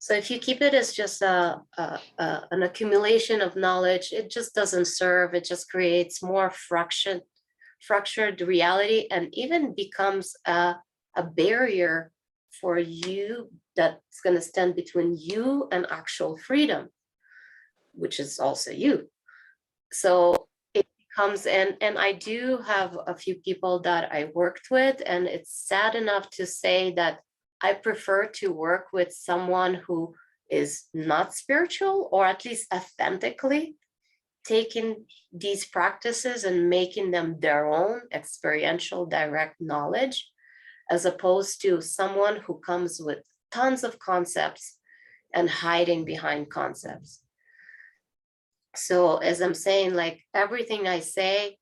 So if you keep it as just an accumulation of knowledge, it just doesn't serve. It just creates more fractured reality, and even becomes a barrier for you that's going to stand between you and actual freedom, which is also you. So it becomes, and I do have a few people that I worked with, and it's sad enough to say that I prefer to work with someone who is not spiritual, or at least authentically taking these practices and making them their own experiential direct knowledge, as opposed to someone who comes with tons of concepts and hiding behind concepts. So as I'm saying, like, everything I say,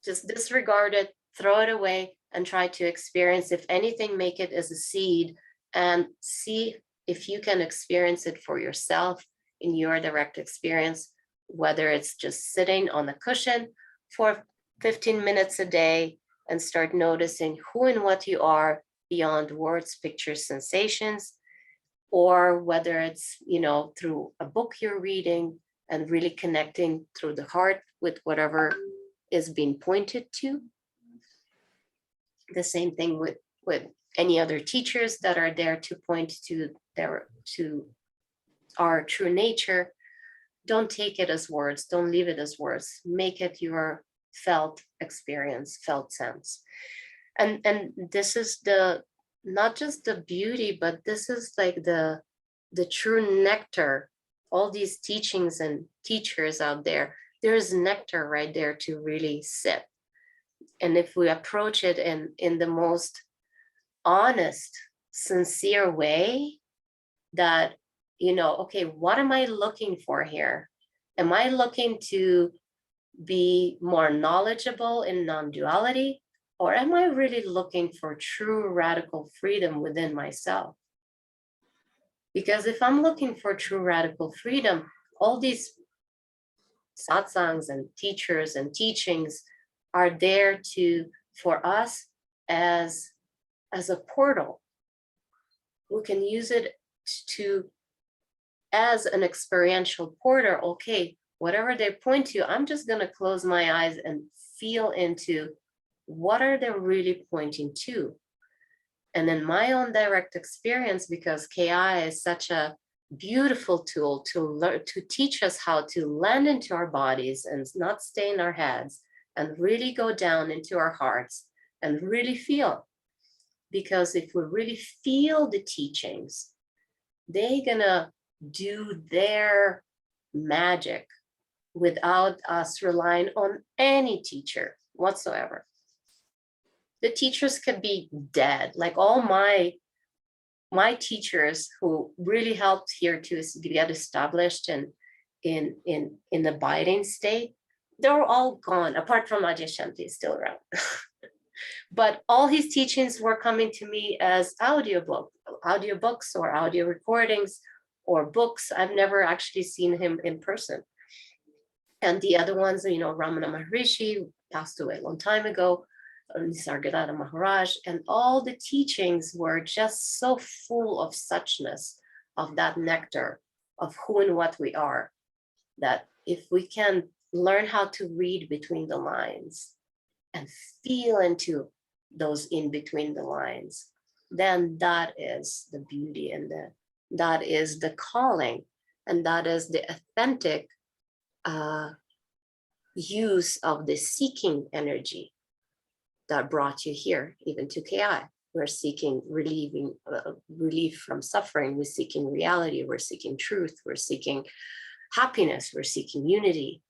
just disregard it, throw it away, and try to experience. If anything, make it as a seed and see if you can experience it for yourself in your direct experience, whether it's just sitting on a cushion for 15 minutes a day and start noticing who and what you are beyond words, pictures, sensations, or whether it's, through a book you're reading and really connecting through the heart with whatever is being pointed to. The same thing with any other teachers that are there to point to our true nature. Don't take it as words, don't leave it as words, make it your felt experience, felt sense. And this is the, not just the beauty, but this is like the true nectar. All these teachings and teachers out there, there's nectar right there to really sip. And if we approach it in the most honest, sincere way, that, okay, what am I looking for here? Am I looking to be more knowledgeable in non-duality? Or am I really looking for true radical freedom within myself? Because if I'm looking for true radical freedom, all these satsangs and teachers and teachings are there for us as a portal. We can use it as an experiential portal. Okay, whatever they point to, I'm just going to close my eyes and feel into what are they really pointing to. And in my own direct experience, because KI is such a beautiful tool to learn, to teach us how to land into our bodies and not stay in our heads, and really go down into our hearts and really feel. Because if we really feel the teachings, they're gonna do their magic without us relying on any teacher whatsoever. The teachers could be dead. Like all my teachers who really helped here to get established and in abiding state, they're all gone, apart from Ajay Shanti is still around. But all his teachings were coming to me as audiobooks or audio recordings or books. I've never actually seen him in person. And the other ones, Ramana Maharishi passed away a long time ago, Nisargadatta Maharaj, and all the teachings were just so full of suchness, of that nectar, of who and what we are, that if we can learn how to read between the lines and feel into those in between the lines, then that is the beauty, and that is the calling, and that is the authentic use of the seeking energy that brought you here, even to KI. We're seeking relief from suffering. We're seeking reality. We're seeking truth. We're seeking happiness. We're seeking unity.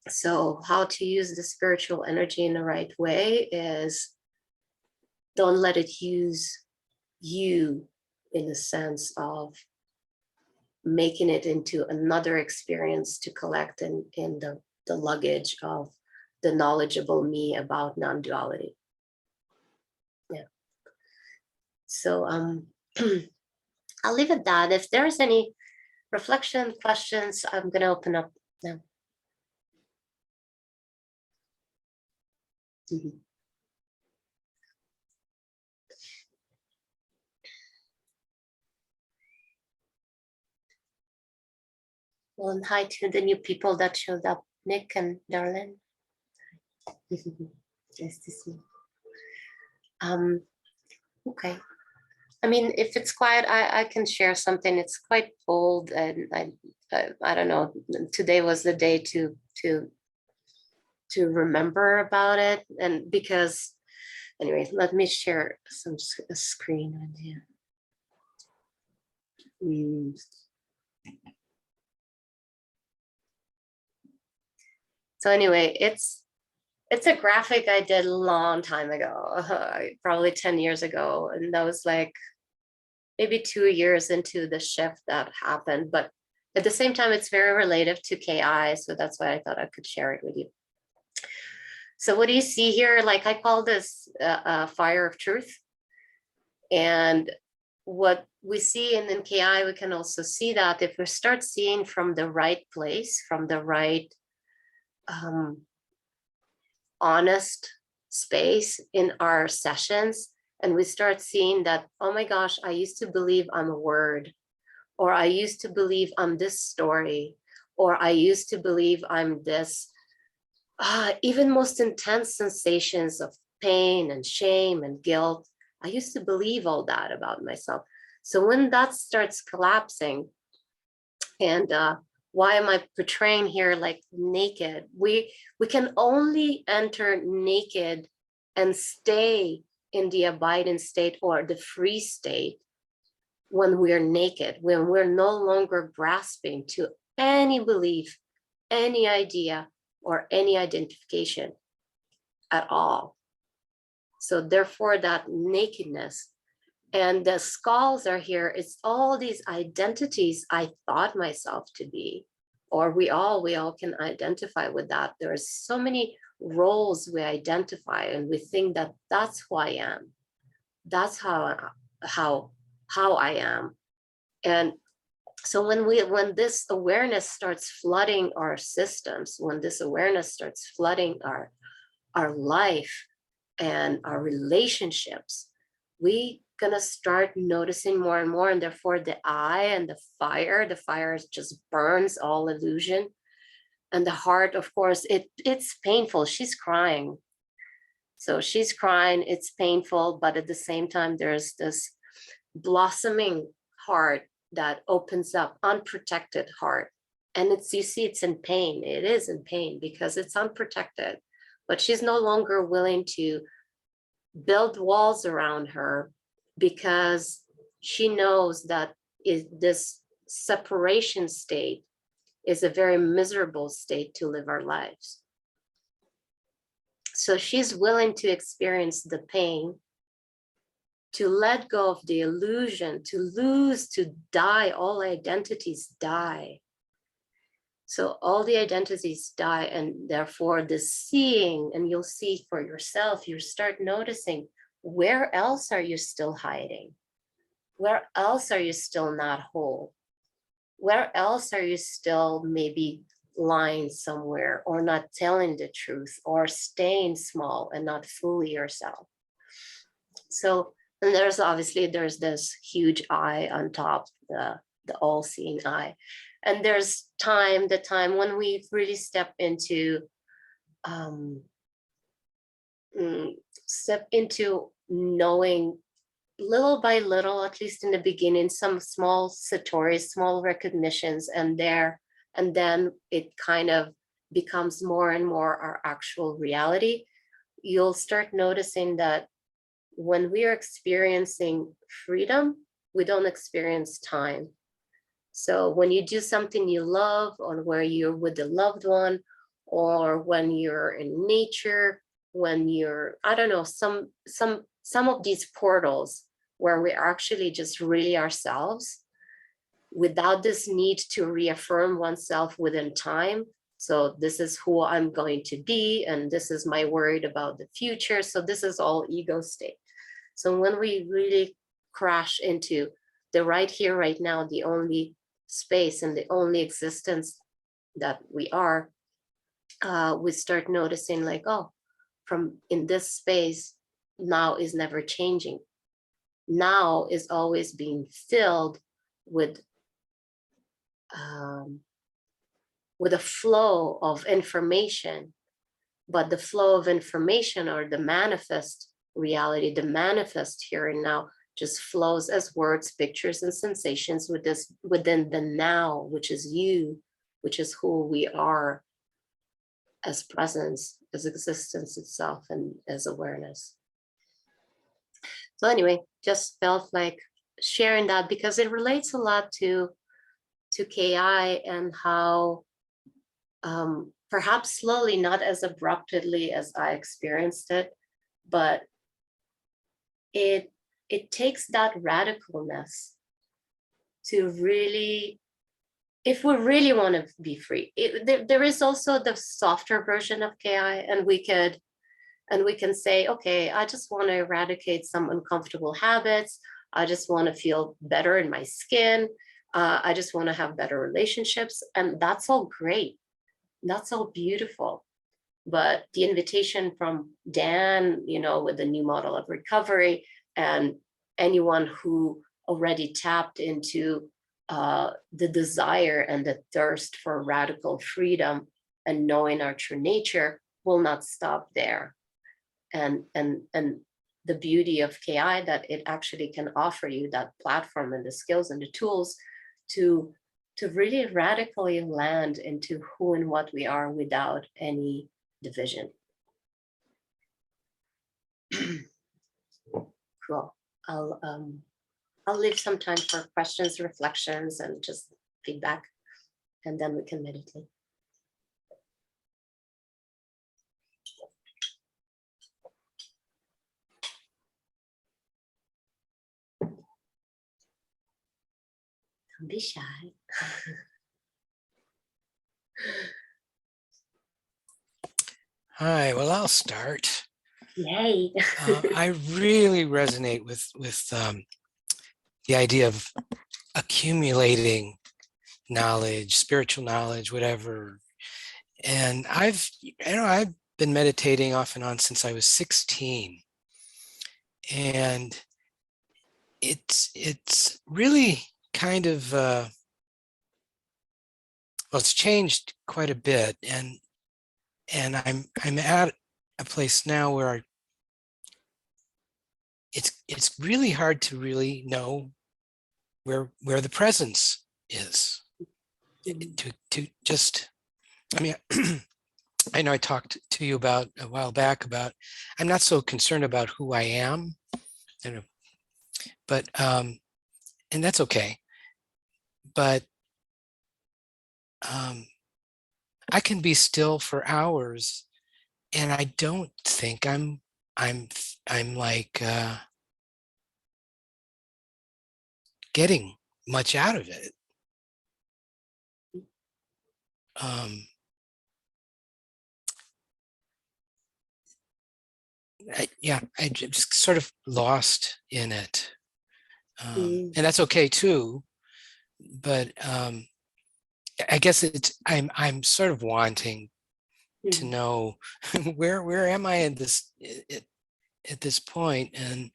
So how to use the spiritual energy in the right way is, don't let it use you in the sense of making it into another experience to collect in the luggage of the knowledgeable me about non-duality. Yeah. So I'll leave it at that. If there's any reflection, questions, I'm going to open up now. Mm-hmm. Well, and hi to the new people that showed up, Nick and Darlene. Nice to see. Okay. I mean, if it's quiet, I can share something. It's quite bold, and I don't know. Today was the day to remember about it, and because anyway, let me share some screen with you. So anyway, it's a graphic I did a long time ago, probably 10 years ago, and that was like maybe 2 years into the shift that happened. But at the same time, it's very related to KI, so that's why I thought I could share it with you. So what do you see here? Like I call this fire of truth. And what we see in KI, we can also see that if we start seeing from the right place, from the right honest space in our sessions, and we start seeing that, oh my gosh, I used to believe I'm a word, or I used to believe I'm this story, or I used to believe I'm this, even most intense sensations of pain and shame and guilt. I used to believe all that about myself. So when that starts collapsing, and why am I portraying here like naked? We can only enter naked and stay in the abiding state or the free state when we're naked, when we're no longer grasping to any belief, any idea, or any identification at all. So therefore that nakedness, and the skulls are here, it's all these identities I thought myself to be, or we all can identify with that. There's so many roles we identify, and we think that that's who I am. That's how I am. And so when this awareness starts flooding our systems, when this awareness starts flooding our life and our relationships, we gonna start noticing more and more, and therefore the eye and the fire just burns all illusion. And the heart, of course, it's painful. She's crying. So she's crying, it's painful, but at the same time, there's this blossoming heart that opens up, unprotected heart. And it's, you see, it's in pain. It is in pain because it's unprotected, but she's no longer willing to build walls around her because she knows that this separation state is a very miserable state to live our lives. So she's willing to experience the pain, to let go of the illusion, to lose, to die. All identities die. So all the identities die, and therefore the seeing, and you'll see for yourself, you start noticing, where else are you still hiding? Where else are you still not whole? Where else are you still maybe lying somewhere, or not telling the truth, or staying small and not fully yourself? So, and there's this huge eye on top, the all-seeing eye. And there's the time when we really step into knowing little by little, at least in the beginning, some small satori's, small recognitions, and then it kind of becomes more and more our actual reality. You'll start noticing that when we are experiencing freedom, we don't experience time. So when you do something you love, or where you're with a loved one, or when you're in nature, when you're, I don't know, some of these portals where we're actually just really ourselves without this need to reaffirm oneself within time. So this is who I'm going to be, and this is my worried about the future. So this is all ego state. So when we really crash into the right here, right now, the only space and the only existence that we are, we start noticing like, oh, from in this space, now is never changing. Now is always being filled with with a flow of information, but the flow of information, or the manifest reality, the manifest here and now, just flows as words, pictures, and sensations within the now, which is you, which is who we are as presence, as existence itself, and as awareness. So anyway, just felt like sharing that because it relates a lot to KI, and how perhaps slowly, not as abruptly as I experienced it, but it takes that radicalness to really, if we really want to be free. There is also the softer version of KI, and we can say, okay, I just want to eradicate some uncomfortable habits. I just want to feel better in my skin. I just want to have better relationships. And that's all great. That's all beautiful. But the invitation from Dan, with the new model of recovery, and anyone who already tapped into the desire and the thirst for radical freedom and knowing our true nature, will not stop there. And the beauty of KI, that it actually can offer you that platform and the skills and the tools to really radically land into who and what we are without any division. Cool. I'll leave some time for questions, reflections, and just feedback, and then we can meditate. Don't be shy. Hi, well, I'll start. Yay. I really resonate with the idea of accumulating knowledge, spiritual knowledge, whatever. And I've been meditating off and on since I was 16. And it's really kind of, well, it's changed quite a bit. And I'm at a place now where it's really hard to really know where the presence is. To just, I mean, I know I talked to you about a while back about, I'm not so concerned about who I am, but and that's okay. But I can be still for hours, and I don't think I'm like getting much out of it. I just sort of lost in it, and that's okay too. But I guess I'm sort of wanting to know where am I in this at this point, and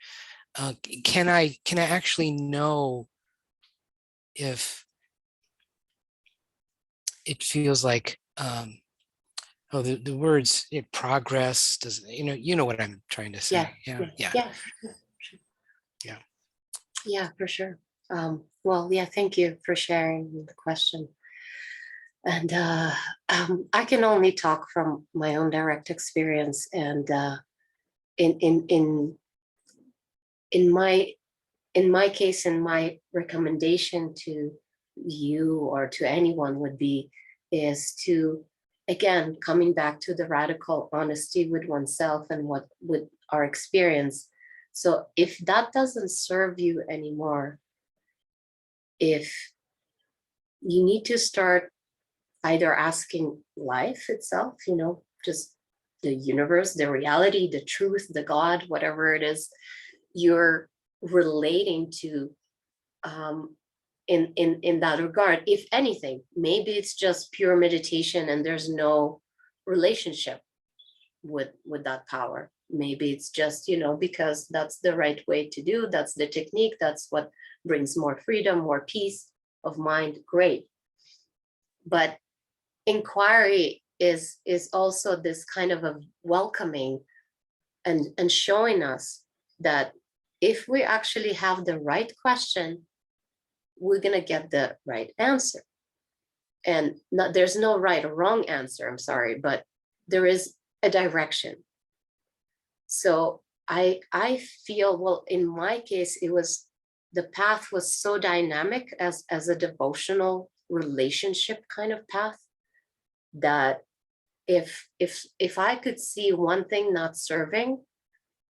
can I actually know if it feels like the words progress, does you know what I'm trying to say. Yeah, for sure. Well, yeah, thank you for sharing the question. And I can only talk from my own direct experience, and in my case, and my recommendation to you or to anyone would be is to, again, coming back to the radical honesty with oneself and with our experience. So if that doesn't serve you anymore, if you need to start either asking life itself, just the universe, the reality, the truth, the God, whatever it is you're relating to, in that regard. If anything, maybe it's just pure meditation and there's no relationship with that power. Maybe it's just, because that's the right way to do, that's the technique, that's what brings more freedom, more peace of mind. Great. But inquiry is also this kind of a welcoming and showing us that if we actually have the right question, we're going to get the right answer. And there's no right or wrong answer, I'm sorry, but there is a direction. So I feel, well, in my case, it was, the path was so dynamic as a devotional relationship kind of path, that if I could see one thing not serving,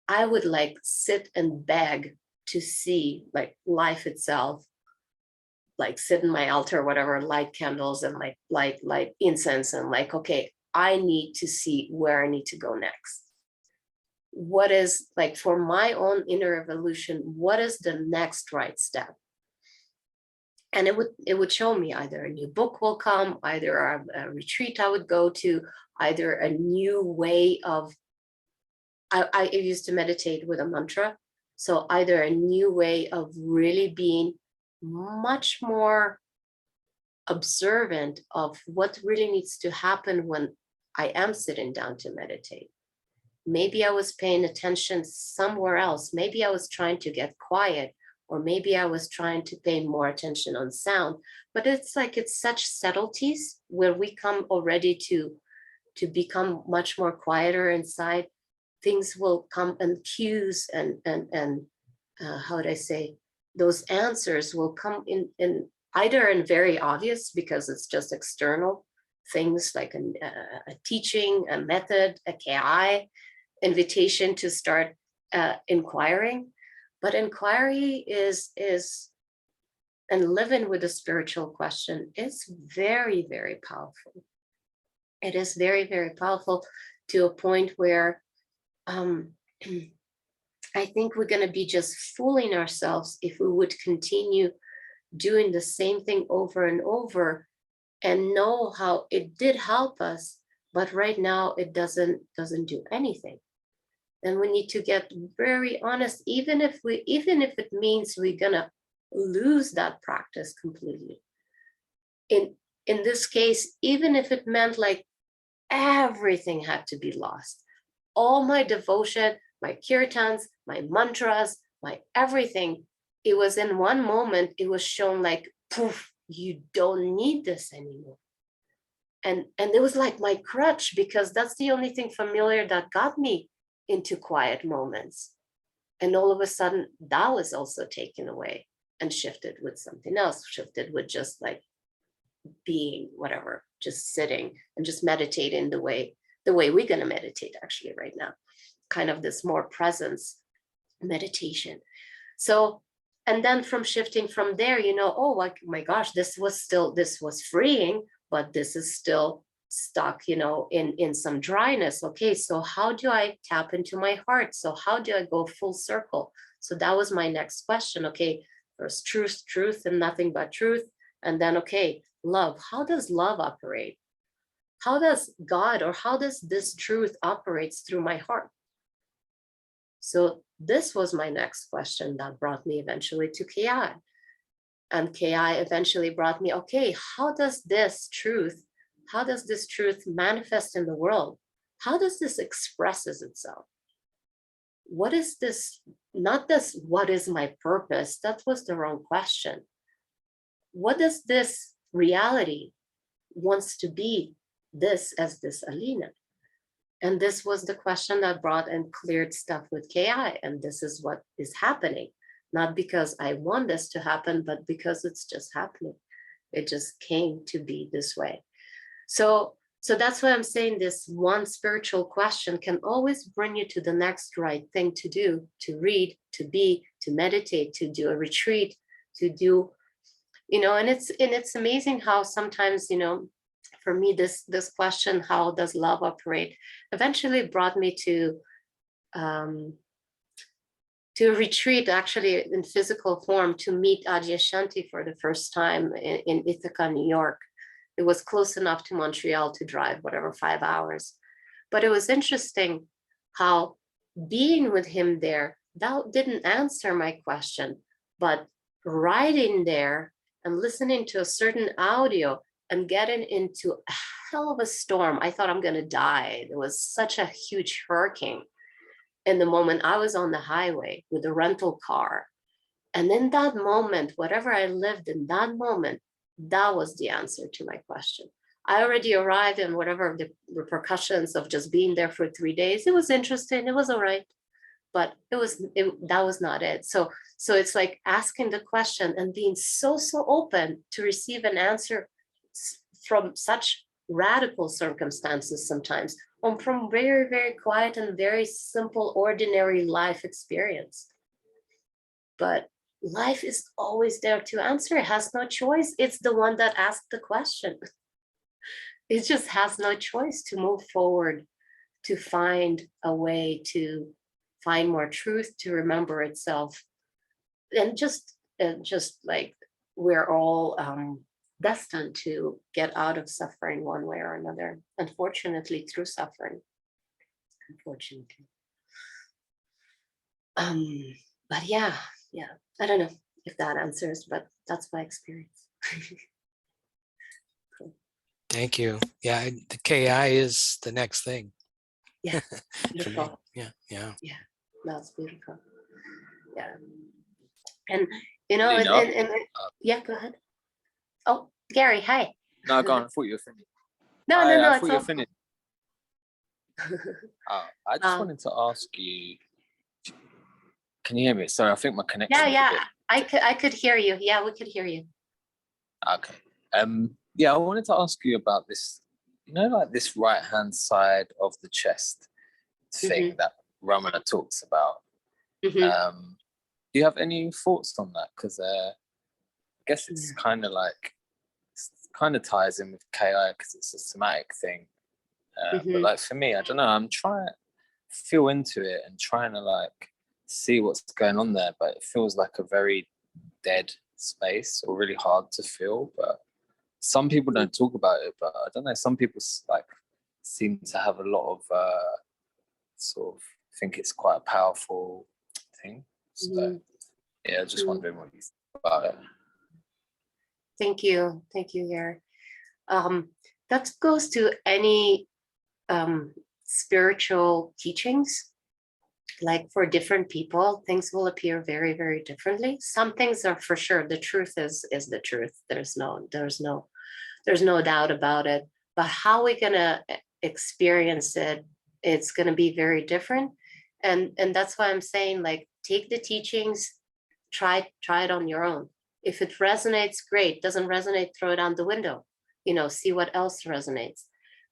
I would like sit and beg to see like life itself, like sit in my altar or whatever, light candles and like light incense, and like, okay, I need to see where I need to go next. What is, like, for my own inner evolution, what is the next right step? And it would show me either a new book will come, either a retreat I would go to, either a new way of, I used to meditate with a mantra. So either a new way of really being much more observant of what really needs to happen when I am sitting down to meditate. Maybe I was paying attention somewhere else. Maybe I was trying to get quiet, or maybe I was trying to pay more attention on sound. But it's like, it's such subtleties where we come already to become much more quieter inside. Things will come, and cues and how would I say, those answers will come in either in very obvious, because it's just external things like a teaching, a method, a KI, invitation to start inquiring. But inquiry is and living with a spiritual question is very, very powerful. It is very, very powerful, to a point where I think we're going to be just fooling ourselves if we would continue doing the same thing over and over, and know how it did help us, but right now it doesn't do anything. Then we need to get very honest, even if it means we're going to lose that practice completely. In this case, even if it meant like everything had to be lost, all my devotion, my kirtans, my mantras, my everything, it was in one moment, it was shown like, poof, you don't need this anymore. And it was like my crutch, because that's the only thing familiar that got me into quiet moments. And all of a sudden, that was also taken away and shifted with something else, shifted with just like being, whatever, just sitting and just meditating the way we're going to meditate actually right now, kind of this more presence meditation. So, and then from shifting from there, oh like, my gosh, this was freeing, but this is still stuck, in some dryness. Okay, so how do I tap into my heart? So how do I go full circle? So that was my next question. Okay, first truth and nothing but truth. And then, okay, love. How does love operate? How does God, or how does this truth operates through my heart? So this was my next question that brought me eventually to KI. And KI eventually brought me, okay, how does this truth manifest in the world? How does this expresses itself? What is this? Not this, what is my purpose? That was the wrong question. What does this reality wants to be this as this Alina? And this was the question that brought and cleared stuff with KI. And this is what is happening. Not because I want this to happen, but because it's just happening. It just came to be this way. So that's why I'm saying this one spiritual question can always bring you to the next right thing to do, to read, to be, to meditate, to do a retreat, to do, and it's amazing how sometimes, for me, this question, how does love operate, eventually brought me to a retreat, actually in physical form, to meet Adyashanti for the first time in Ithaca, New York. It was close enough to Montreal to drive, whatever, 5 hours. But it was interesting how being with him there, that didn't answer my question, but riding there and listening to a certain audio and getting into a hell of a storm. I thought I'm going to die. There was such a huge hurricane. In the moment I was on the highway with a rental car. And in that moment, whatever I lived in that moment, that was the answer to my question. I already arrived, and whatever the repercussions of just being there for 3 days, it was interesting. It was all right, but that was not it. So it's like asking the question and being so open to receive an answer from such radical circumstances sometimes, or from very, very quiet and very simple, ordinary life experience. But life is always there to answer. It has no choice. It's the one that asked the question. It just has no choice to move forward, to find a way to find more truth, to remember itself. And just like we're all destined to get out of suffering one way or another, unfortunately, through suffering. Unfortunately. But yeah, I don't know if that answers, but that's my experience. Cool. Thank you. Yeah, the KI is the next thing. Yeah, beautiful. Yeah. That's beautiful. Yeah. And you know, Lena? yeah, go ahead. Oh, Gary, hi. No, go on. I thought you were finished. No, I it's thought you were all finished. I just wanted to ask you. Can you hear me? Sorry, I think my connection. Yeah. I could hear you. Yeah, we could hear you. Okay. Yeah, I wanted to ask you about this. You know, like this right-hand side of the chest thing that Ramana talks about. Do you have any thoughts on that? Because I guess it's kind of ties in with KI because it's a somatic thing. But like for me, I don't know. I'm trying to feel into it and trying to like see what's going on there, but it feels like a very dead space or really hard to feel. But some people don't talk about it. But I don't know. Some people like seem to have a lot of sort of think it's quite a powerful thing. So yeah, just wondering what you think about it. Thank you, Gary. That goes to any spiritual teachings. Like for different people, things will appear very, very differently. Some things are for sure. The truth is the truth. There's no doubt about it. But how we're gonna experience it, it's gonna be very different. And that's why I'm saying, like, take the teachings, try it on your own. If it resonates, great. Doesn't resonate, throw it out the window. See what else resonates.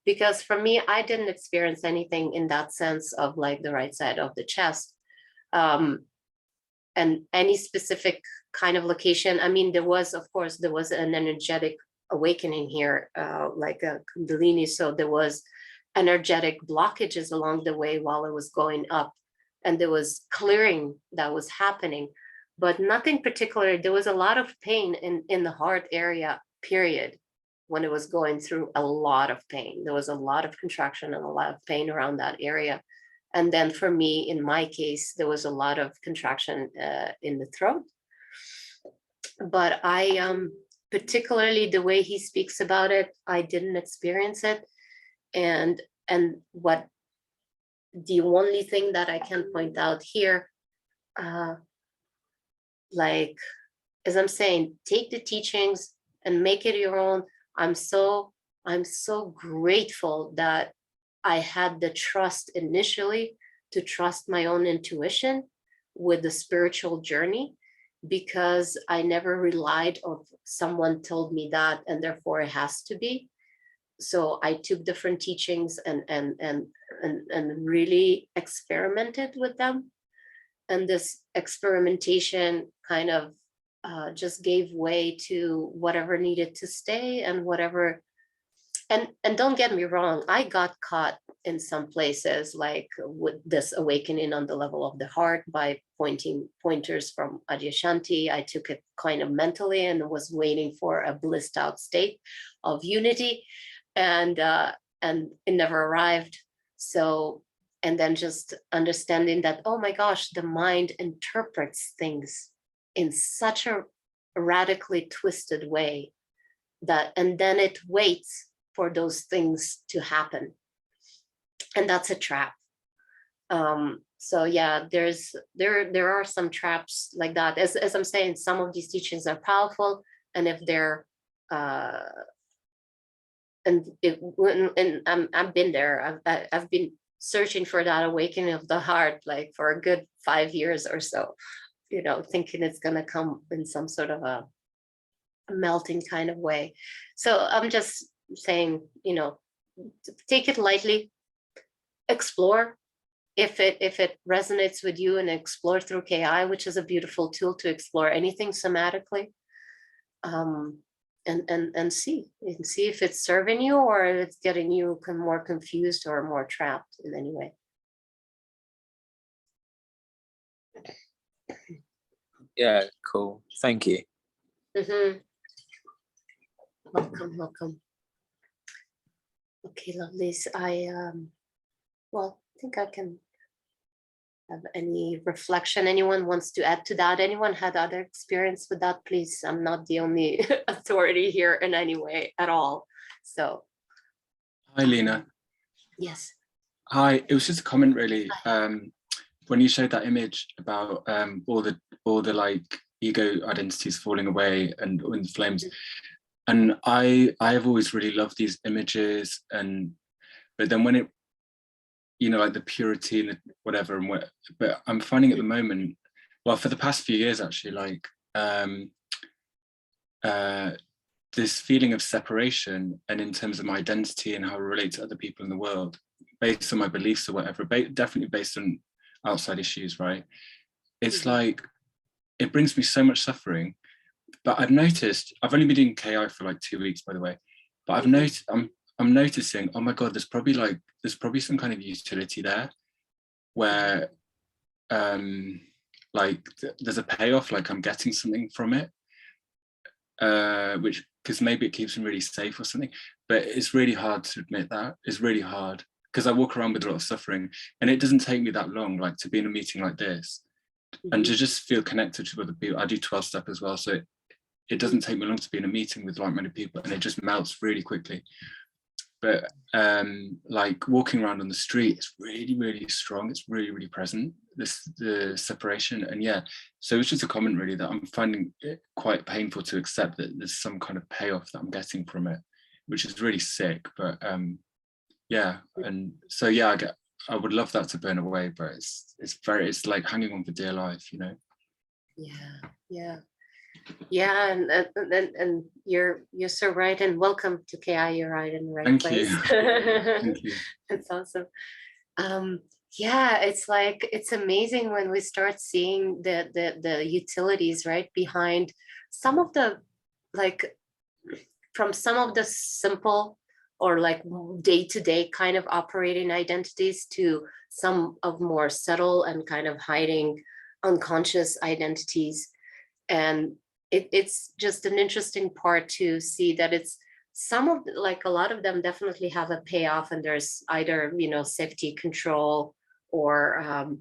Because for me, I didn't experience anything in that sense of like the right side of the chest. And any specific kind of location. I mean, there was an energetic awakening here, like a Kundalini. So there was energetic blockages along the way while it was going up. And there was clearing that was happening, but nothing particular. There was a lot of pain in the heart area, period. When it was going through a lot of pain, there was a lot of contraction and a lot of pain around that area. And then for me, in my case, there was a lot of contraction in the throat. But I, particularly the way he speaks about it, I didn't experience it. And what the only thing that I can point out here, like, as I'm saying, take the teachings and make it your own. I'm so grateful that I had the trust initially to trust my own intuition with the spiritual journey, because I never relied on someone told me that and therefore it has to be. So I took different teachings and really experimented with them. And this experimentation kind of just gave way to whatever needed to stay and whatever. And don't get me wrong, I got caught in some places, like with this awakening on the level of the heart by pointers from Adyashanti. I took it kind of mentally and was waiting for a blissed out state of unity, and it never arrived. So, and then just understanding that, oh my gosh, the mind interprets things in such a radically twisted way that, and then it waits for those things to happen. And that's a trap. So yeah, there are some traps like that. As I'm saying, some of these teachings are powerful, and if they're I've been there. I've been searching for that awakening of the heart like for a good 5 years or so, thinking it's gonna come in some sort of a melting kind of way. So I'm just saying, take it lightly, explore. If it resonates with you, and explore through KI, which is a beautiful tool to explore anything somatically. And see if it's serving you, or if it's getting you more confused or more trapped in any way. Yeah, cool. Thank you. Welcome. Okay, lovelies. I think I can have any reflection anyone wants to add to that. Anyone had other experience with that, please? I'm not the only authority here in any way at all. So hi, Lena. Yes. Hi, it was just a comment really. When you showed that image about all the like ego identities falling away and in flames, and I have always really loved these images, but then when it, like the purity and whatever, but I'm finding at the moment, well, for the past few years actually, like this feeling of separation, and in terms of my identity and how I relate to other people in the world, based on my beliefs or whatever, definitely based on outside issues, right? It's like, it brings me so much suffering. But I've noticed, I've only been doing KI for like 2 weeks, by the way, but I've noticed, I'm noticing, oh my God, there's probably some kind of utility there where like there's a payoff, like I'm getting something from it, which, because maybe it keeps me really safe or something, but it's really hard to admit that. It's really hard because I walk around with a lot of suffering, and it doesn't take me that long, like to be in a meeting like this and to just feel connected to other people. I do 12-step as well, so it doesn't take me long to be in a meeting with like-minded people, and it just melts really quickly. But like walking around on the street, it's really, really strong. It's really, really present, the separation. And yeah, so it's just a comment really that I'm finding it quite painful to accept that there's some kind of payoff that I'm getting from it, which is really sick. But yeah, and so yeah, I would love that to burn away, but it's like hanging on for dear life, Yeah, and you're so right, and welcome to KI. You're right in the right Thank place. you. Thank you. It's awesome. Yeah, it's like, it's amazing when we start seeing the utilities right behind some of the, like, from some of the simple or like day-to-day kind of operating identities to some of more subtle and kind of hiding unconscious identities. And it's just an interesting part to see that it's like a lot of them definitely have a payoff, and there's either safety, control, or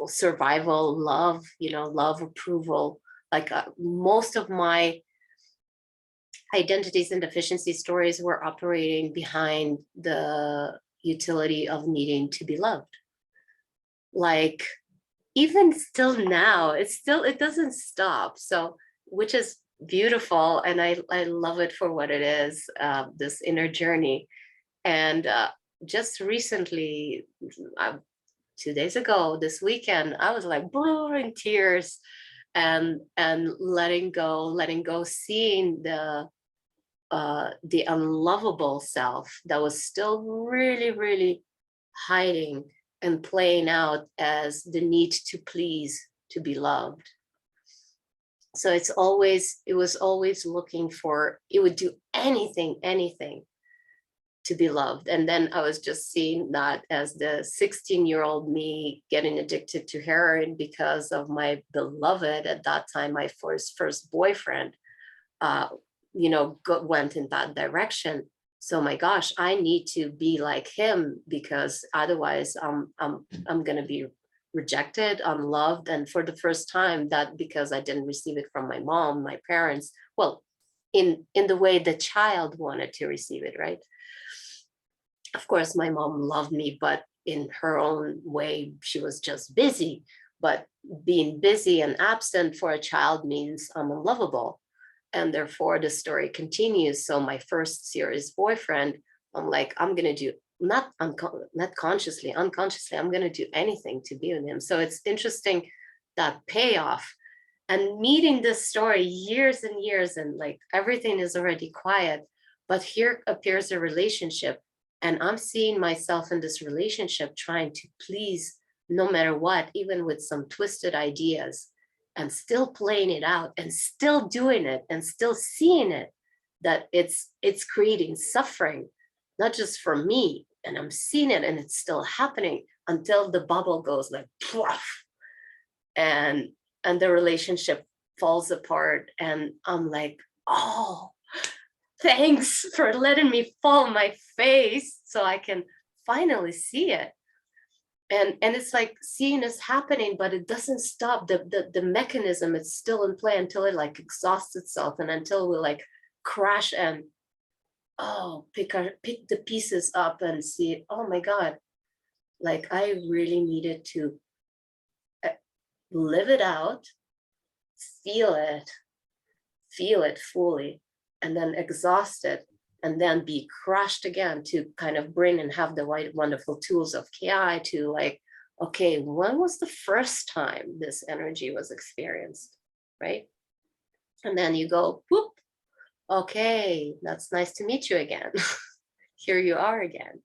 survival, love, love, approval. Like most of my identities and deficiency stories were operating behind the utility of needing to be loved. Like even still now, it doesn't stop. So, which is beautiful, and I love it for what it is, this inner journey. And just recently, 2 days ago, this weekend, I was like blurring tears and letting go, seeing the unlovable self that was still really, really hiding and playing out as the need to please, to be loved. So it was always looking for, it would do anything to be loved. And then I was just seeing that as the 16-year-old me getting addicted to heroin because of my beloved, at that time, my first boyfriend, went in that direction. So my gosh, I need to be like him, because otherwise I'm gonna be rejected, unloved. And for the first time, that because I didn't receive it from my mom, my parents, well, in the way the child wanted to receive it, right? Of course, my mom loved me, but in her own way, she was just busy. But being busy and absent for a child means I'm unlovable. And therefore, the story continues. So my first serious boyfriend, I'm like, I'm going to do, not consciously, unconsciously, I'm going to do anything to be with him. So it's interesting, that payoff. And meeting this story years and years, and like everything is already quiet, but here appears a relationship, and I'm seeing myself in this relationship trying to please no matter what, even with some twisted ideas, and still playing it out and still doing it and still seeing it, that it's creating suffering, not just for me, and I'm seeing it and it's still happening until the bubble goes like poof, and the relationship falls apart, and I'm like, oh, thanks for letting me fall on my face so I can finally see it. And it's like seeing is happening, but it doesn't stop. The mechanism, it's still in play until it like exhausts itself, and until we like crash and pick the pieces up and see, oh my God, like I really needed to live it out, feel it fully, and then exhaust it, and then be crushed again to kind of bring and have the wonderful tools of KI to like, okay, when was the first time this energy was experienced, right? And then you go, whoop, okay, that's nice to meet you again. Here you are again.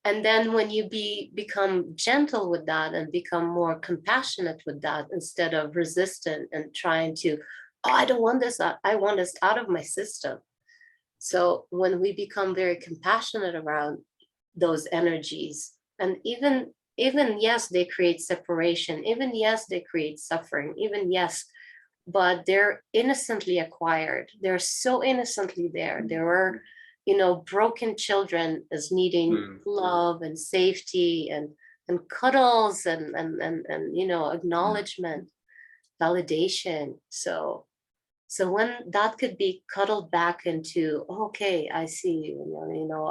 And then when you become gentle with that and become more compassionate with that, instead of resistant and trying to, oh, I don't want this, I want this out of my system. So when we become very compassionate around those energies, and even yes, they create separation, even yes, they create suffering, even yes, but they're innocently acquired. They're so innocently there. There are, broken children as needing love and safety and cuddles and acknowledgement, validation. So when that could be cuddled back into, okay, I see you,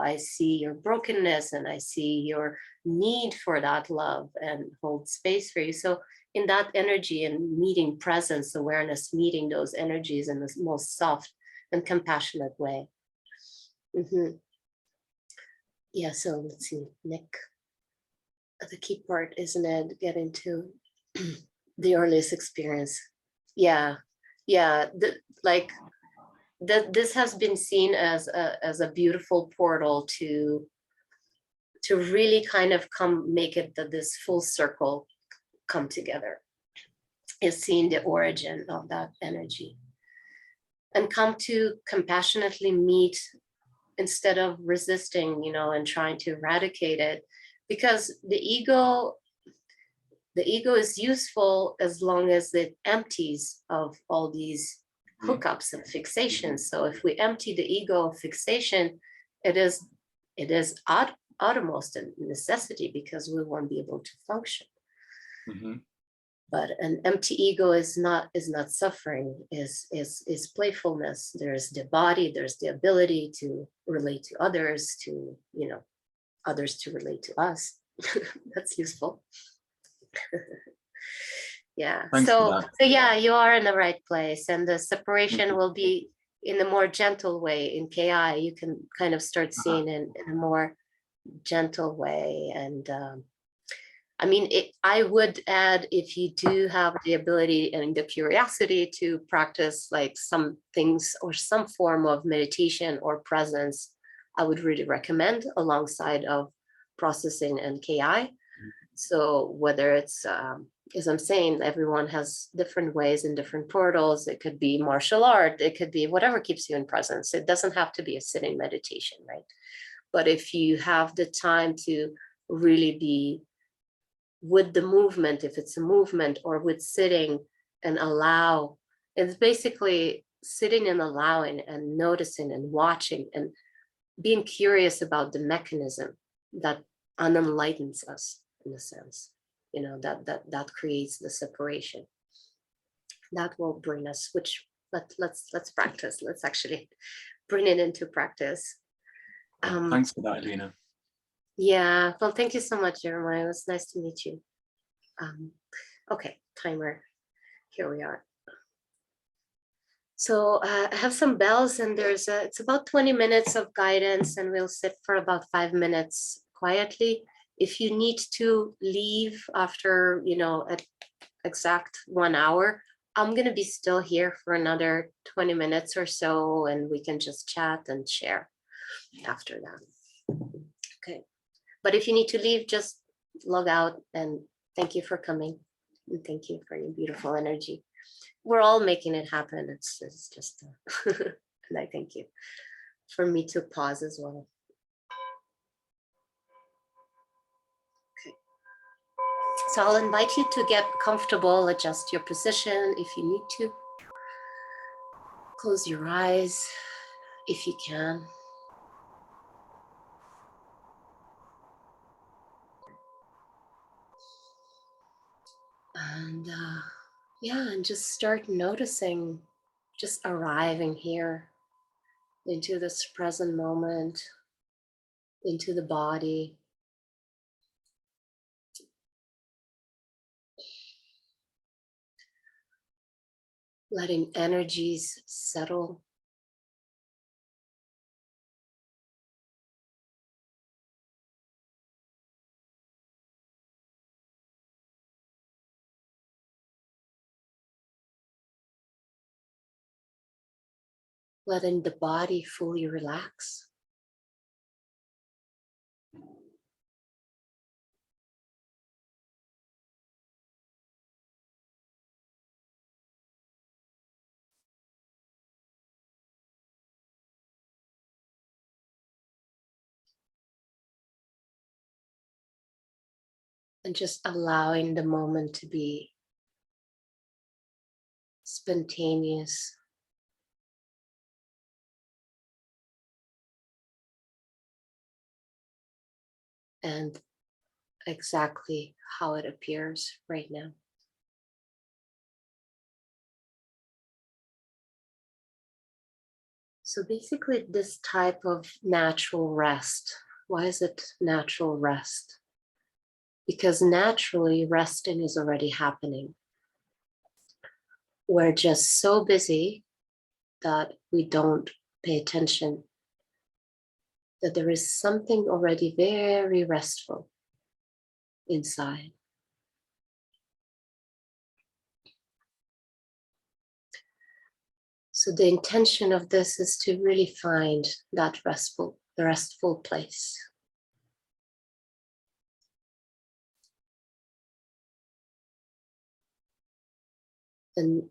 I see your brokenness, and I see your need for that love, and hold space for you. So in that energy and meeting presence awareness, meeting those energies in the most soft and compassionate way. Yeah, so let's see, Nick. The key part, isn't it, getting to the earliest experience? Yeah. This has been seen as a beautiful portal to really kind of make it that this full circle come together, is seeing the origin of that energy and come to compassionately meet instead of resisting, and trying to eradicate it, because the ego is useful as long as it empties of all these hookups and fixations. So if we empty the ego of fixation, it is outermost a necessity, because we won't be able to function. But an empty ego is not suffering, is playfulness. There's the body, there's the ability to relate to others, to others to relate to us. That's useful. Yeah. So yeah, you are in the right place, and the separation will be in a more gentle way. In KI, you can kind of start seeing it in a more gentle way. And I mean, I would add, if you do have the ability and the curiosity to practice like some things or some form of meditation or presence, I would really recommend alongside of processing and KI. So whether it's, as I'm saying, everyone has different ways and different portals. It could be martial art. It could be whatever keeps you in presence. It doesn't have to be a sitting meditation, right? But if you have the time to really be with the movement, if it's a movement, or with sitting and allow, it's basically sitting and allowing and noticing and watching and being curious about the mechanism that unenlightens us, in a sense, that creates the separation. That will bring us, which but let's practice. Let's actually bring it into practice. Thanks for that, Alina. Yeah, well, thank you so much, Jeremiah. It was nice to meet you. Okay, timer. Here we are. So I have some bells, and it's about 20 minutes of guidance, and we'll sit for about 5 minutes quietly. If you need to leave after, at exact 1 hour, I'm going to be still here for another 20 minutes or so, and we can just chat and share after that. Okay. But if you need to leave, just log out, and thank you for coming. And thank you for your beautiful energy. We're all making it happen. It's just, and I thank you for me to pause as well. Okay. So I'll invite you to get comfortable, adjust your position if you need to. Close your eyes if you can. And and just start noticing, just arriving here into this present moment, into the body. Letting energies settle. Letting the body fully relax. And just allowing the moment to be spontaneous. And exactly how it appears right now. So basically this type of natural rest, why is it natural rest? Because naturally resting is already happening. We're just so busy that we don't pay attention, that there is something already very restful inside. So the intention of this is to really find that restful place. And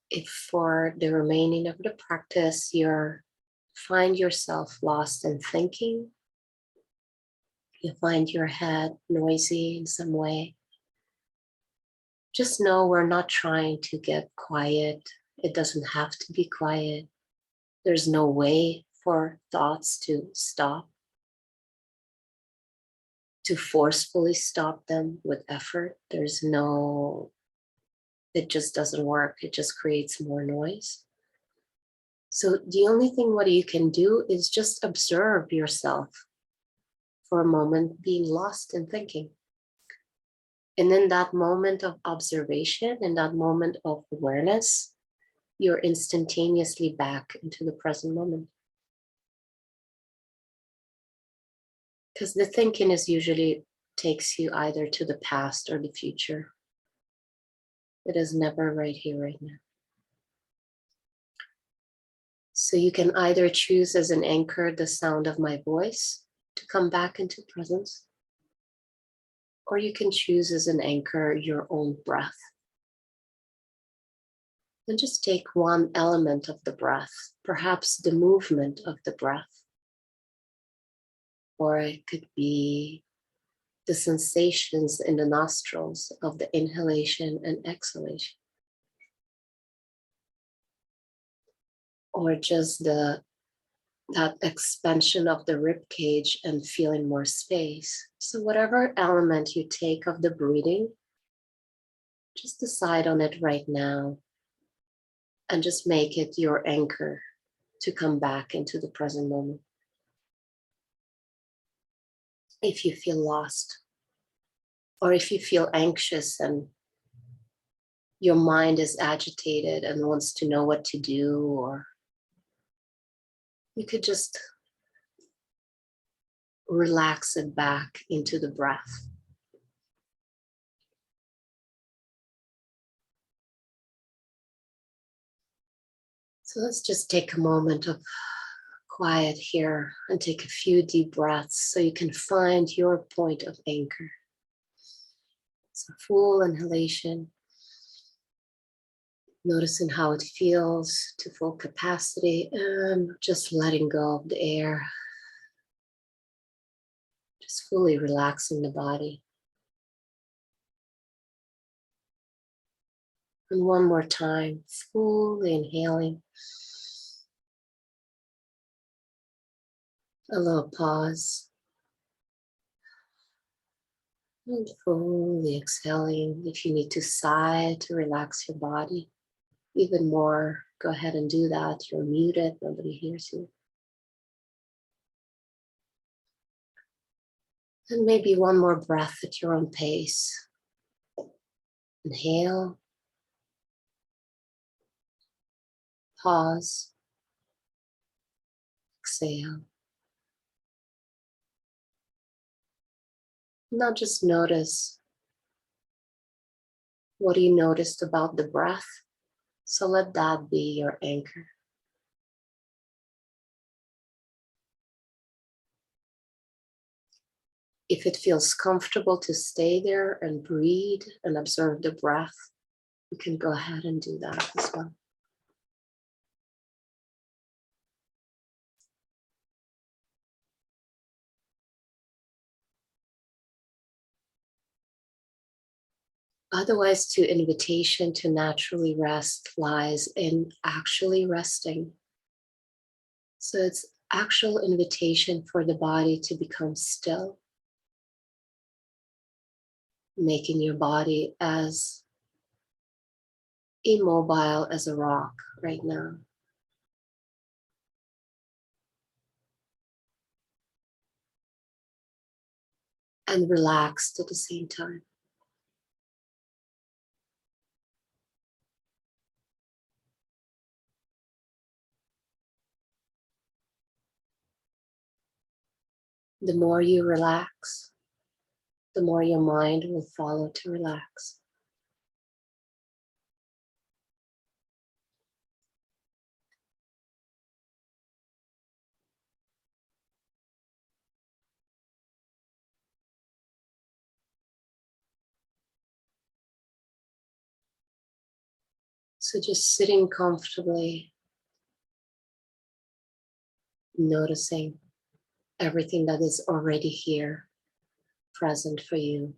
if for the remaining of the practice, find yourself lost in thinking, you find your head noisy in some way, just know we're not trying to get quiet. It doesn't have to be quiet. There's no way for thoughts to stop, to forcefully stop them with effort. It just doesn't work. It just creates more noise. So the only thing what you can do is just observe yourself for a moment being lost in thinking. And in that moment of observation, in that moment of awareness, you're instantaneously back into the present moment. Because the thinking is usually takes you either to the past or the future. It is never right here, right now. So you can either choose as an anchor the sound of my voice to come back into presence, or you can choose as an anchor your own breath. And just take one element of the breath, perhaps the movement of the breath, or it could be the sensations in the nostrils of the inhalation and exhalation, or just that expansion of the rib cage and feeling more space. So whatever element you take of the breathing, just decide on it right now. and just make it your anchor to come back into the present moment. If you feel lost, or if you feel anxious and your mind is agitated and wants to know what to do, or you could just relax it back into the breath. So let's just take a moment of quiet here and take a few deep breaths so you can find your point of anchor. So full inhalation, noticing how it feels to full capacity, and just letting go of the air. Just fully relaxing the body. And one more time, fully inhaling. A little pause. And fully exhaling. If you need to sigh to relax your body even more, go ahead and do that. You're muted, nobody hears you. And maybe one more breath at your own pace. Inhale. Pause. Exhale. Now just notice, what do you notice about the breath? So let that be your anchor. If it feels comfortable to stay there and breathe and observe the breath, you can go ahead and do that as well. Otherwise, the invitation to naturally rest lies in actually resting. So it's actual invitation for the body to become still, making your body as immobile as a rock right now. And relaxed at the same time. The more you relax, the more your mind will follow to relax. So just sitting comfortably, noticing everything that is already here, present for you.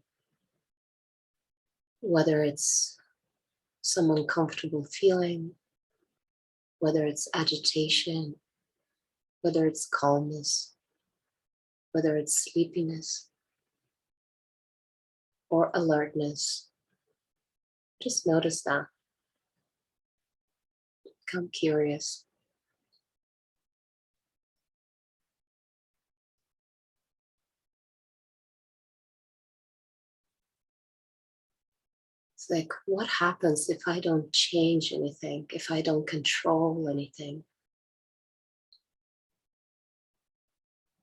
Whether it's some uncomfortable feeling, whether it's agitation, whether it's calmness, whether it's sleepiness or alertness. Just notice that. Become curious. It's like, what happens if I don't change anything, if I don't control anything?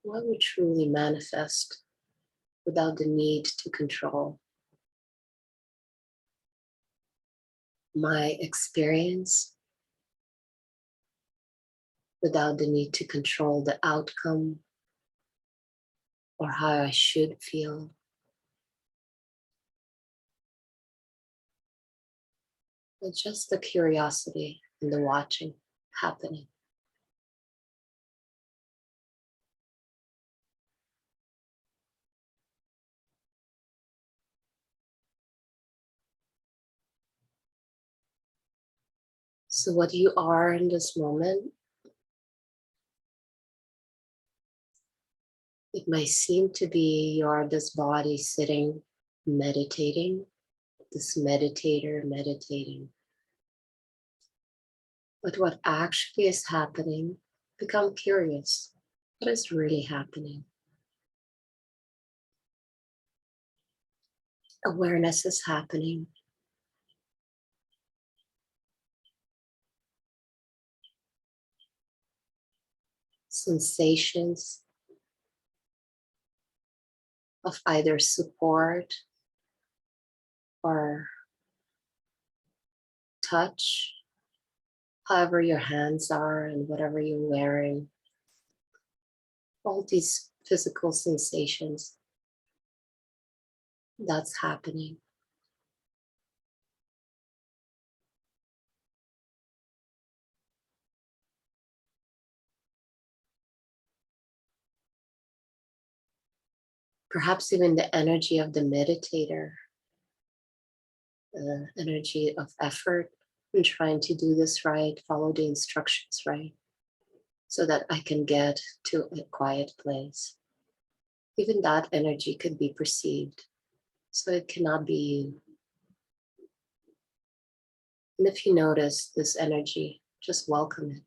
What would truly manifest without the need to control? My experience without the need to control the outcome or how I should feel. But just the curiosity and the watching happening. So what you are in this moment, it might seem to be you are this body sitting, meditating, this meditator meditating. But what actually is happening, become curious. What is really happening? Awareness is happening. Sensations of either support or touch, however your hands are and whatever you're wearing, all these physical sensations, that's happening. Perhaps even the energy of the meditator, the energy of effort in trying to do this right, follow the instructions right, so that I can get to a quiet place. Even that energy could be perceived, so it cannot be you. And if you notice this energy, just welcome it.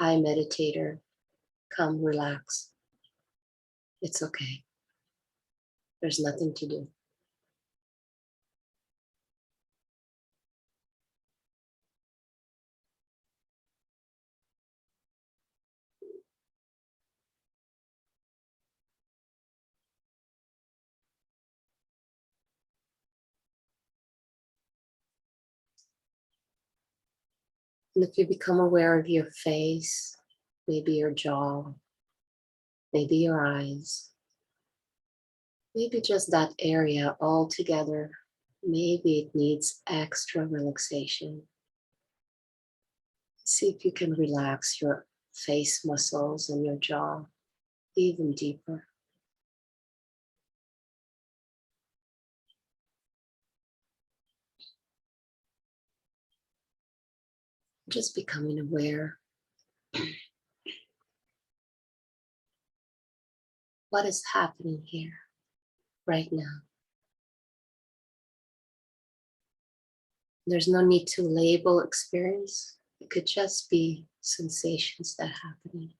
Hi, meditator, come relax. It's okay. There's nothing to do. And if you become aware of your face, maybe your jaw, maybe your eyes, maybe just that area all together, maybe it needs extra relaxation. See if you can relax your face muscles and your jaw even deeper. Just becoming aware. What is happening here right now? There's no need to label experience. It could just be sensations that are happening.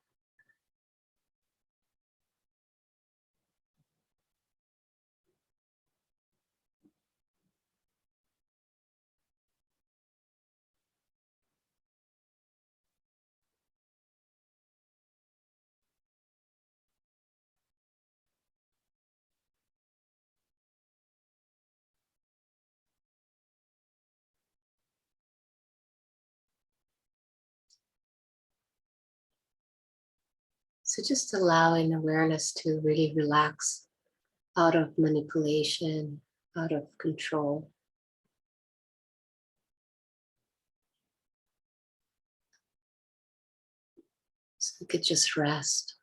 So just allowing awareness to really relax out of manipulation, out of control. So it could just rest,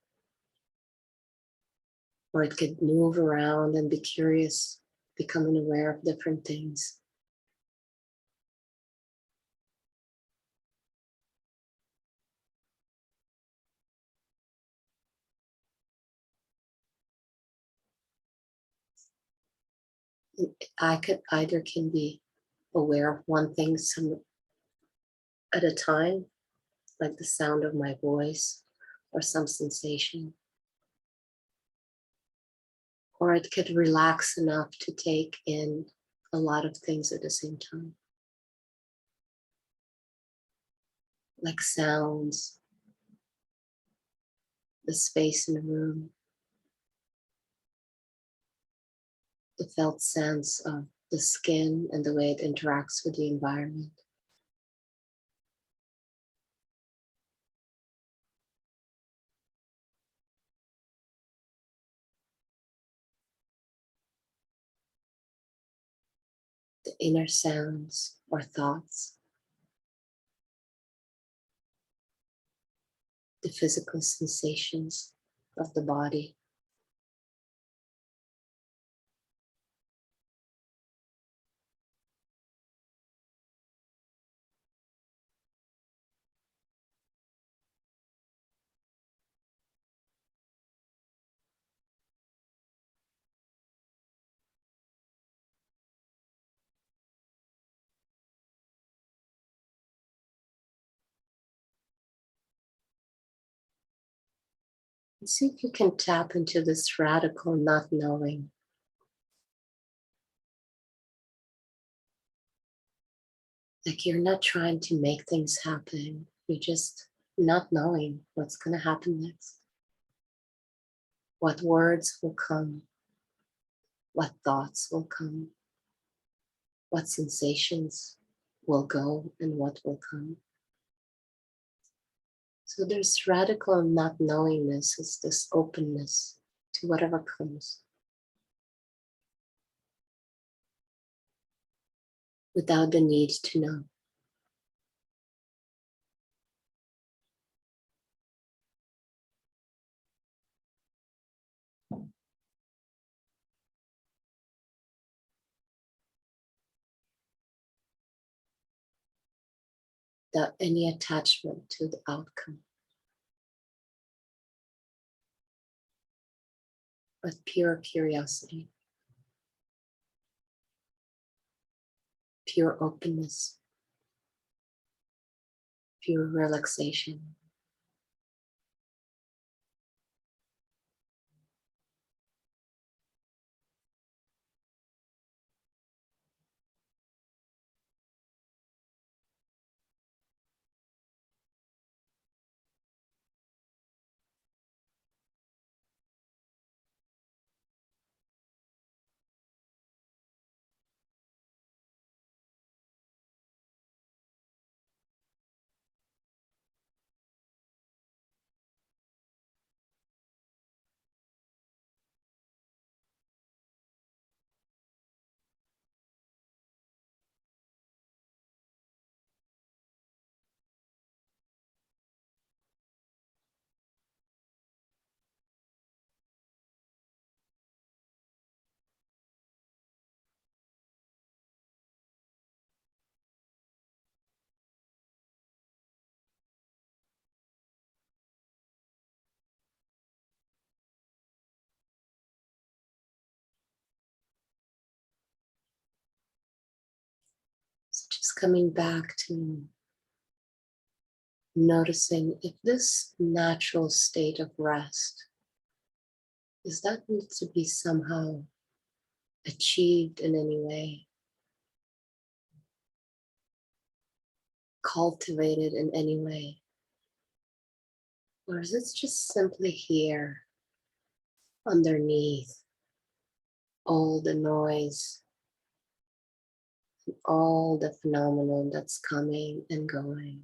or it could move around and be curious, becoming aware of different things. I could either can be aware of one thing some at a time, like the sound of my voice or some sensation, or it could relax enough to take in a lot of things at the same time, like sounds, the space in the room, the felt sense of the skin and the way it interacts with the environment. The inner sounds or thoughts, the physical sensations of the body. See if you can tap into this radical not knowing. Like you're not trying to make things happen. You're just not knowing what's going to happen next. What words will come. What thoughts will come. What sensations will go and what will come. So there's radical not knowingness. It's this openness to whatever comes. Without the need to know. Without any attachment to the outcome. But pure curiosity. Pure openness. Pure relaxation. So just coming back to noticing if this natural state of rest, does that need to be somehow achieved in any way, cultivated in any way? Or is it just simply here, underneath all the noise, all the phenomenon that's coming and going?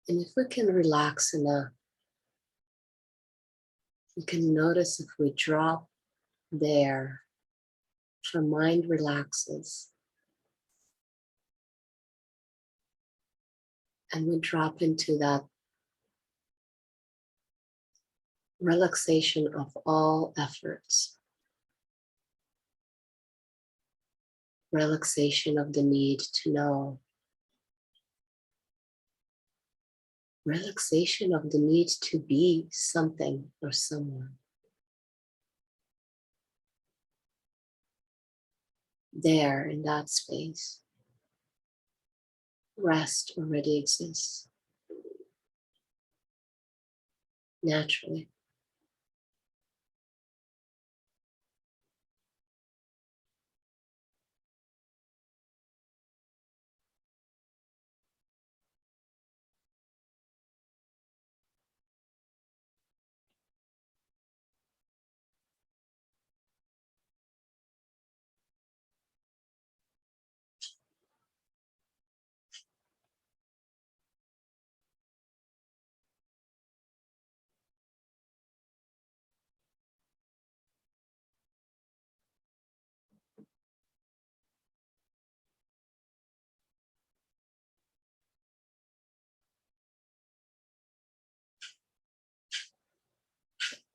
And if we can relax enough, we can notice if we drop there, if our mind relaxes, and we drop into that relaxation of all efforts, relaxation of the need to know, relaxation of the need to be something or someone. There in that space, rest already exists naturally.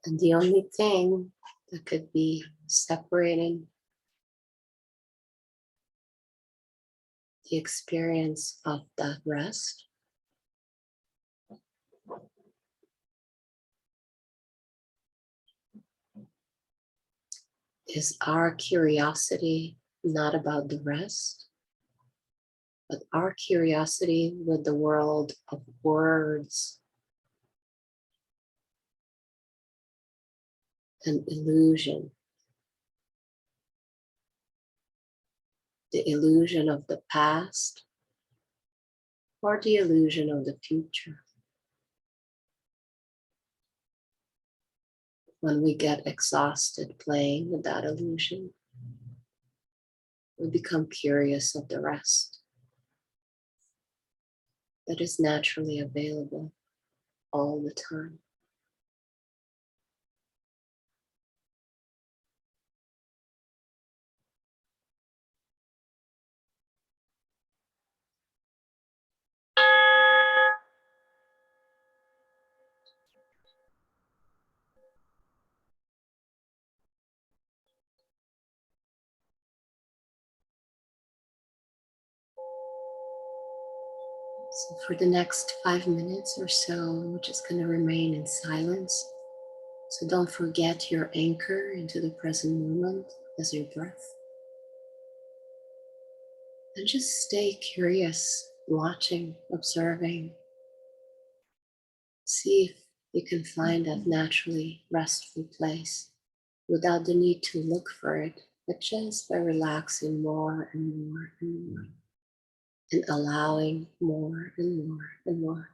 And the only thing that could be separating the experience of that rest is our curiosity, not about the rest, but our curiosity with the world of words and illusion, the illusion of the past or the illusion of the future. When we get exhausted playing with that illusion, we become curious of the rest that is naturally available all the time. So for the next 5 minutes or so, we're just going to remain in silence. So don't forget your anchor into the present moment as your breath. And just stay curious, watching, observing. See if you can find that naturally restful place without the need to look for it, but just by relaxing more and more and more and allowing more and more and more.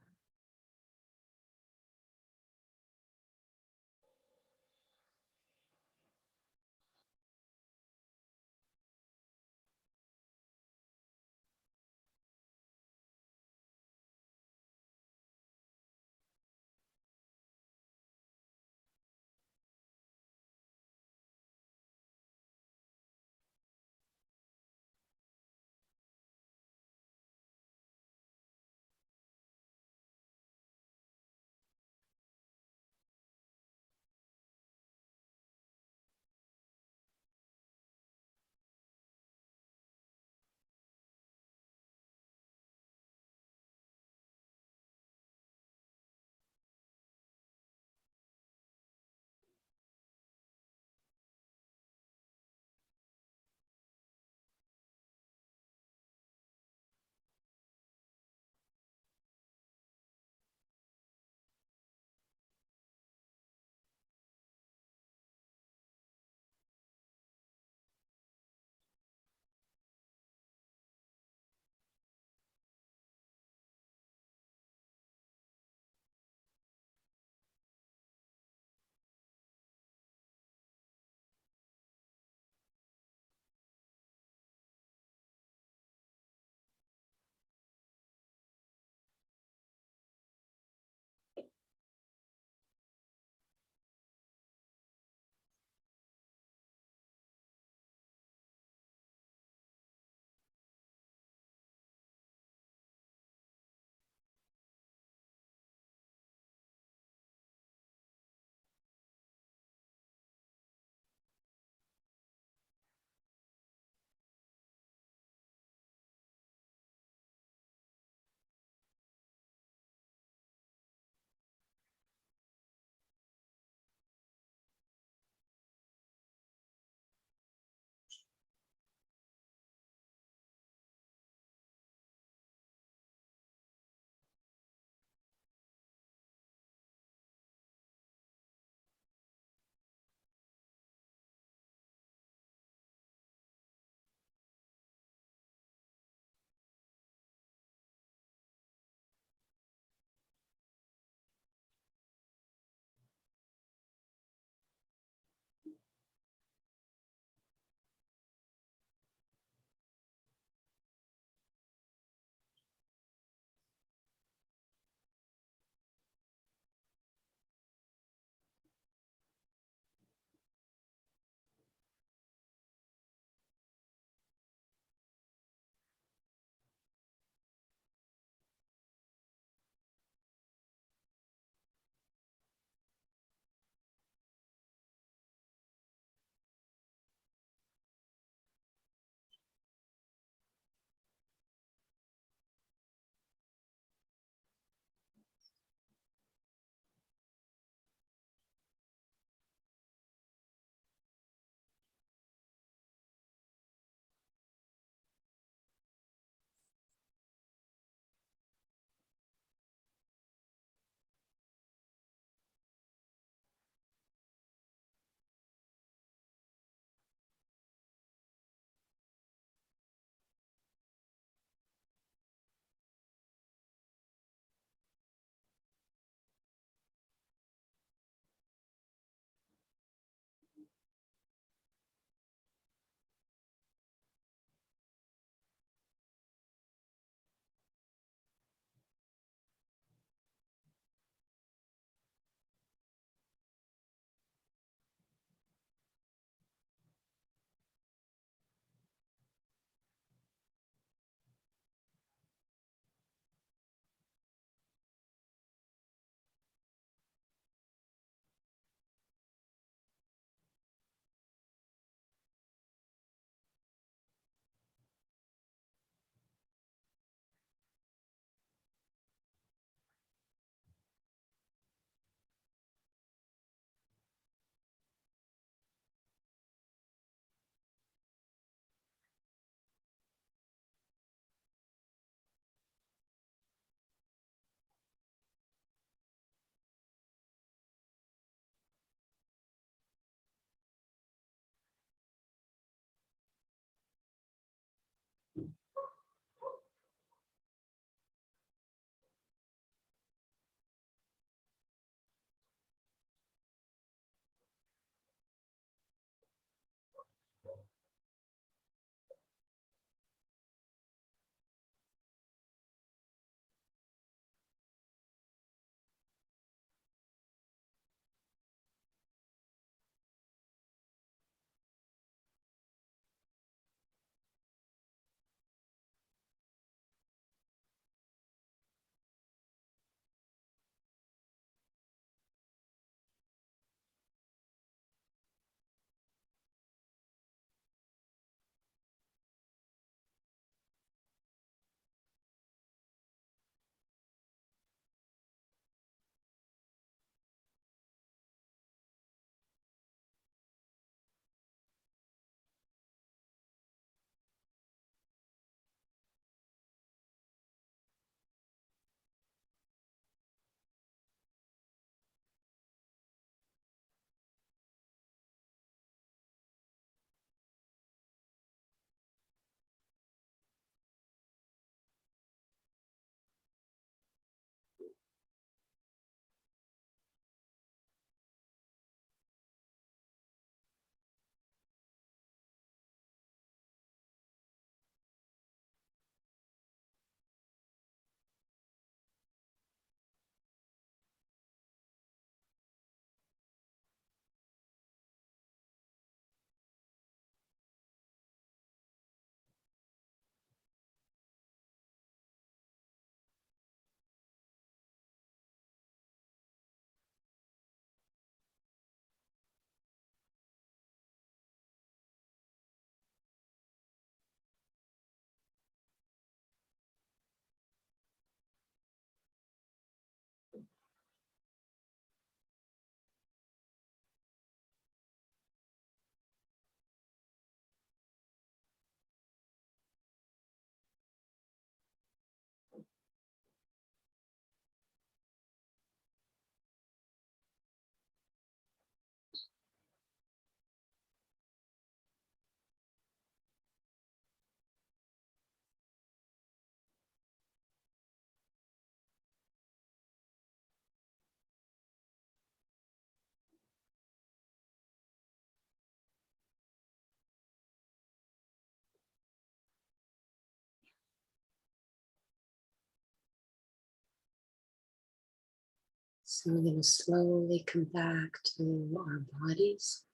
So we're going to slowly come back to our bodies.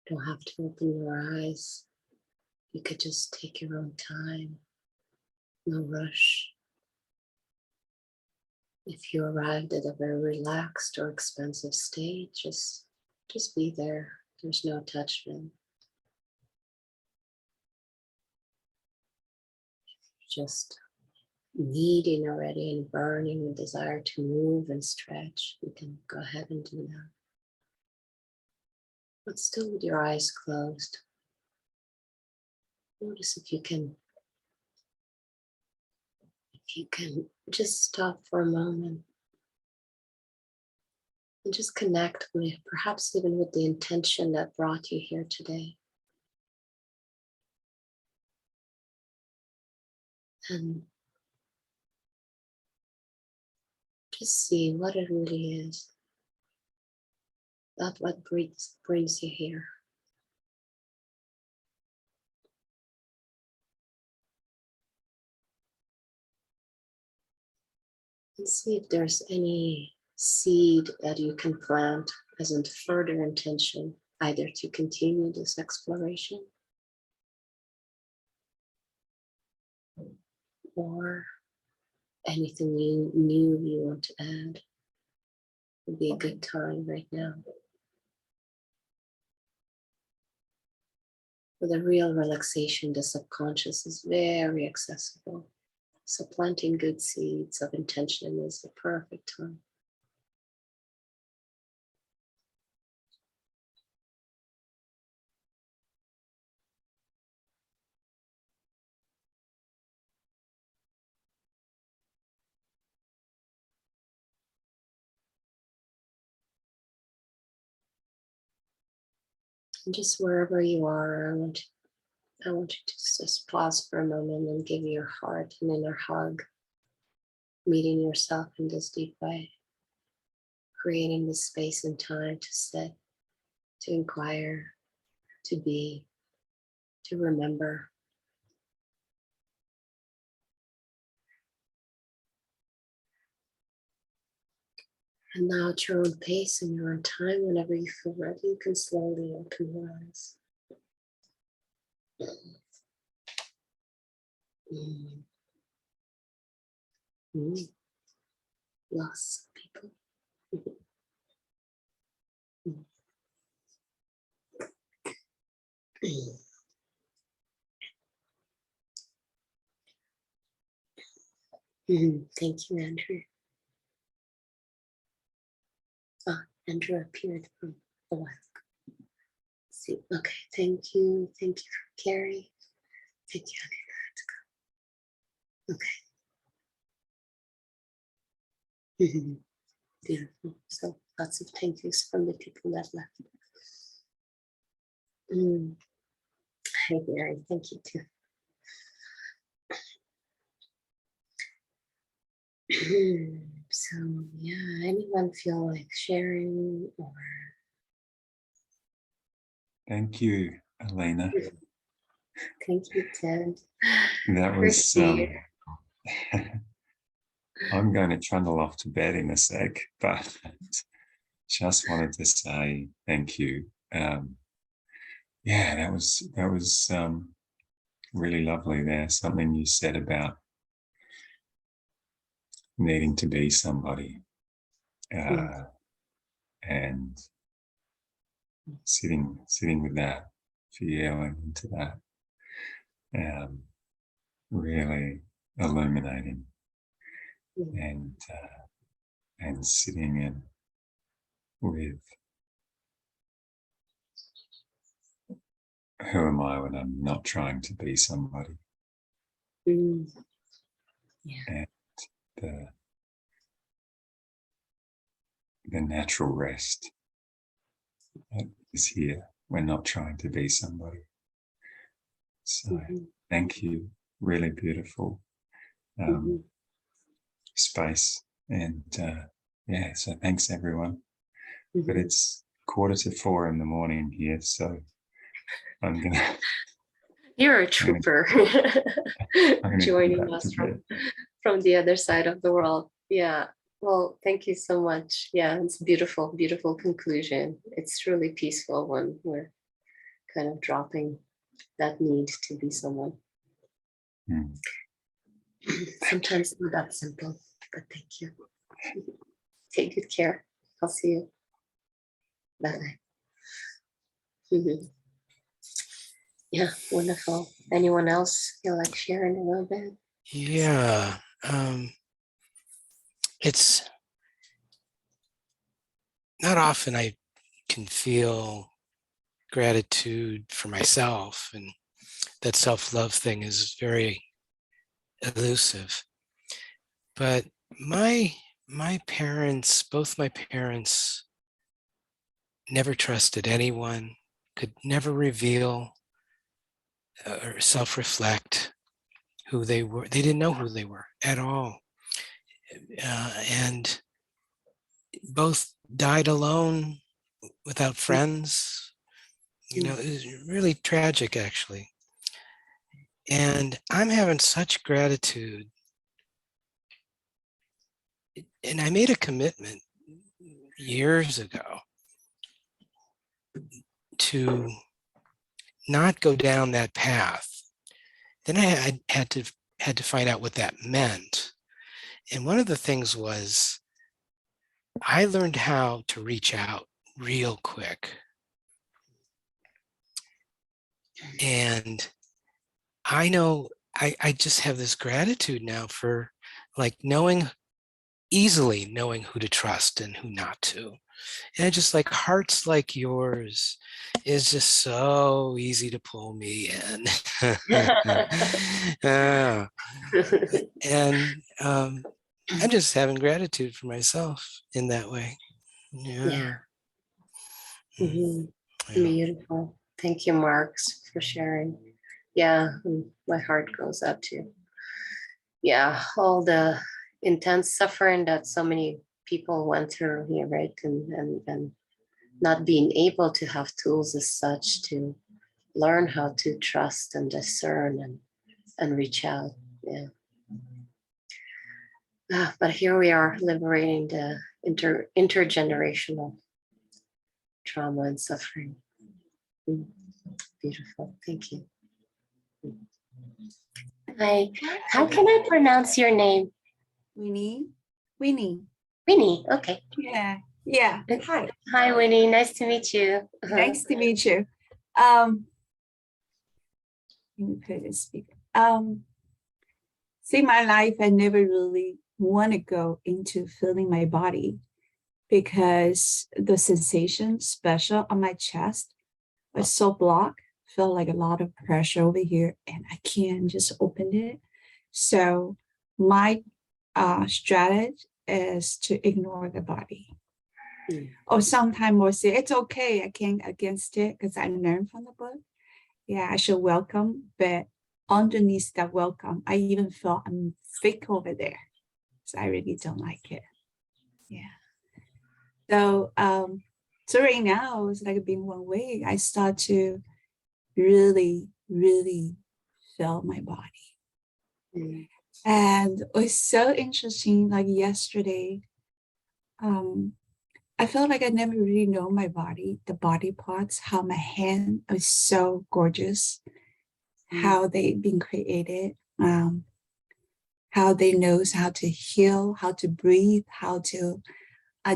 You don't have to open your eyes. You could just take your own time. No rush. If you arrived at a very relaxed or expansive state, just be there. There's no attachment. Just needing already and burning a desire to move and stretch, you can go ahead and do that. But still with your eyes closed, notice if you can just stop for a moment and just connect with, perhaps even with the intention that brought you here today. And just see what it really is. That's what brings you here. And see if there's any seed that you can plant as a further intention, either to continue this exploration or anything new you want to add. Would be a good time right now. For the real relaxation, the subconscious is very accessible. So planting good seeds of intention is the perfect time. And just wherever you are, I want you to just pause for a moment and give your heart an inner hug, meeting yourself in this deep way, creating this space and time to sit, to inquire, to be, to remember. And now at your own pace and your own time, whenever you feel ready, you can slowly open your eyes. Lost people. Thank you, Andrew. Andrew appeared from a while ago. See, okay, thank you. Thank you from Carrie. Thank you. Okay. Beautiful. So lots of thank yous from the people that left. Hi, Gary. Thank you too. So yeah, anyone feel like sharing or? Thank you, Elena. Thank you, Ted. That was I'm going to trundle off to bed in a sec, but just wanted to say thank you. Yeah, that was really lovely there. Something you said about needing to be somebody, and sitting with that, feeling into that, really illuminating, and sitting in with who am I when I'm not trying to be somebody. Yeah. And the natural rest that is here. We're not trying to be somebody. So thank you. Really beautiful space. And yeah, so thanks everyone. But it's 3:45 in the morning here, so I'm gonna. You're a trooper. Joining us from the other side of the world. Yeah, Well, thank you so much. Yeah, it's a beautiful, beautiful conclusion. It's really peaceful when we're kind of dropping that need to be someone. Mm. Sometimes not that simple, but thank you. Take good care. I'll see you. Bye-bye. Yeah, wonderful. Anyone else feel like sharing a little bit? Yeah. It's not often I can feel gratitude for myself, and that self-love thing is very elusive. But my parents, both my parents, never trusted anyone, could never reveal or self-reflect who they were. They didn't know who they were at all. And both died alone without friends. You know, it was really tragic, actually. And I'm having such gratitude. And I made a commitment years ago to not go down that path. Then I had to find out what that meant. And one of the things was I learned how to reach out real quick. And I know I just have this gratitude now for like easily knowing who to trust and who not to. And just like hearts like yours is just so easy to pull me in. Yeah. And I'm just having gratitude for myself in that way. Yeah. Mhm. Yeah. Beautiful. Thank you, Marks, for sharing. Yeah, my heart goes out to, yeah, all the intense suffering that so many people went through here, right? And not being able to have tools as such to learn how to trust and discern and reach out. Yeah. But here we are liberating the intergenerational trauma and suffering. Beautiful. Thank you. Hi. How can I pronounce your name? Winnie. Winnie. Winnie. Okay. Yeah. Yeah. Hi. Hi, Winnie. Nice to meet you. Nice to meet you. Let me put it speaker. See, my life, I never really want to go into feeling my body because the sensation special on my chest was so blocked, felt like a lot of pressure over here, and I can't just open it. So my strategy is to ignore the body. Or sometimes we'll say, it's okay, I can't against it because I learned from the book. Yeah, I should welcome, but underneath that welcome, I even felt I'm fake over there. So I really don't like it. Yeah. So so right now it's like being one way. I start to really, really feel my body. And it was so interesting, like yesterday, I felt like I never really know my body, the body parts, how my hand is so gorgeous, how they've been created, how they knows how to heal, how to breathe, how to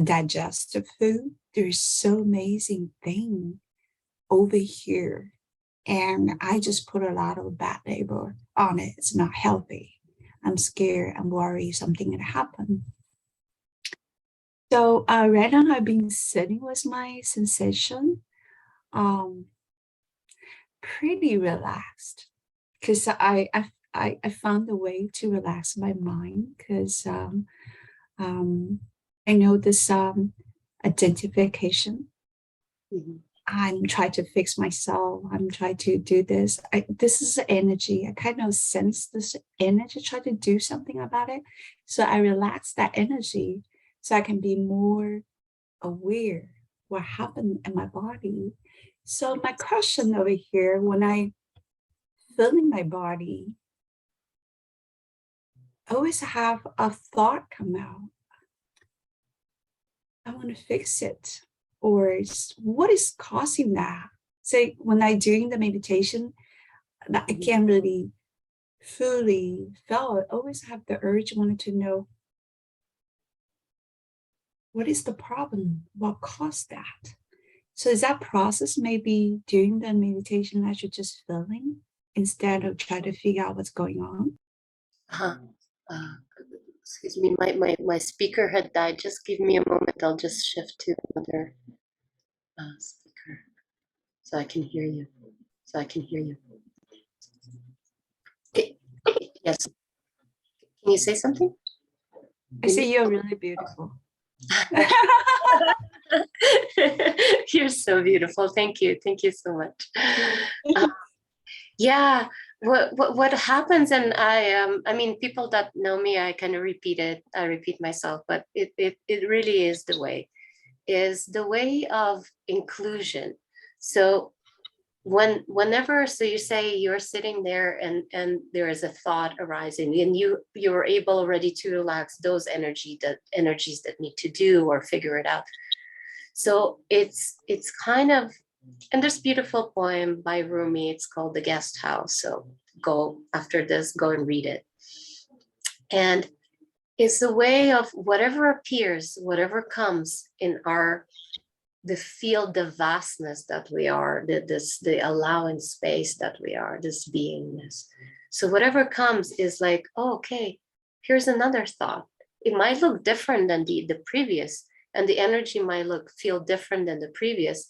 digest the food. There's so amazing thing over here. And I just put a lot of bad label on it. It's not healthy. I'm scared, I'm worried something will happen. So right now I've been sitting with my sensation, pretty relaxed, because I found a way to relax my mind because I know this identification. I'm trying to fix myself. I'm trying to do this. This is the energy. I kind of sense this energy, try to do something about it. So I relax that energy so I can be more aware what happened in my body. So my question over here, when I feeling my body, I always have a thought come out. I want to fix it, or what is causing that? Say when I'm doing the meditation, that I can't really fully feel. I always have the urge, wanted to know what is the problem, what caused that. So is that process maybe during the meditation I should just feeling instead of try to figure out what's going on? Uh, excuse me, my speaker had died. Just give me a moment. I'll just shift to another speaker so I can hear you. So I can hear you. Okay. Yes. Can you say something? I say you're really beautiful. You're so beautiful. Thank you. Thank you so much. Yeah. What happens, and I mean, people that know me, I kind of repeat it. I repeat myself, but it really is the way of inclusion. So whenever, so you say you're sitting there and there is a thought arising, and you're able already to relax those energies that need to do or figure it out. So it's kind of, and there's a beautiful poem by Rumi, it's called The Guest House. So go after this, go and read it. And it's a way of whatever appears, whatever comes in the field, the vastness that we are, the allowing space that we are, this beingness. So whatever comes is like, oh, okay, here's another thought. It might look different than the previous, and the energy might feel different than the previous,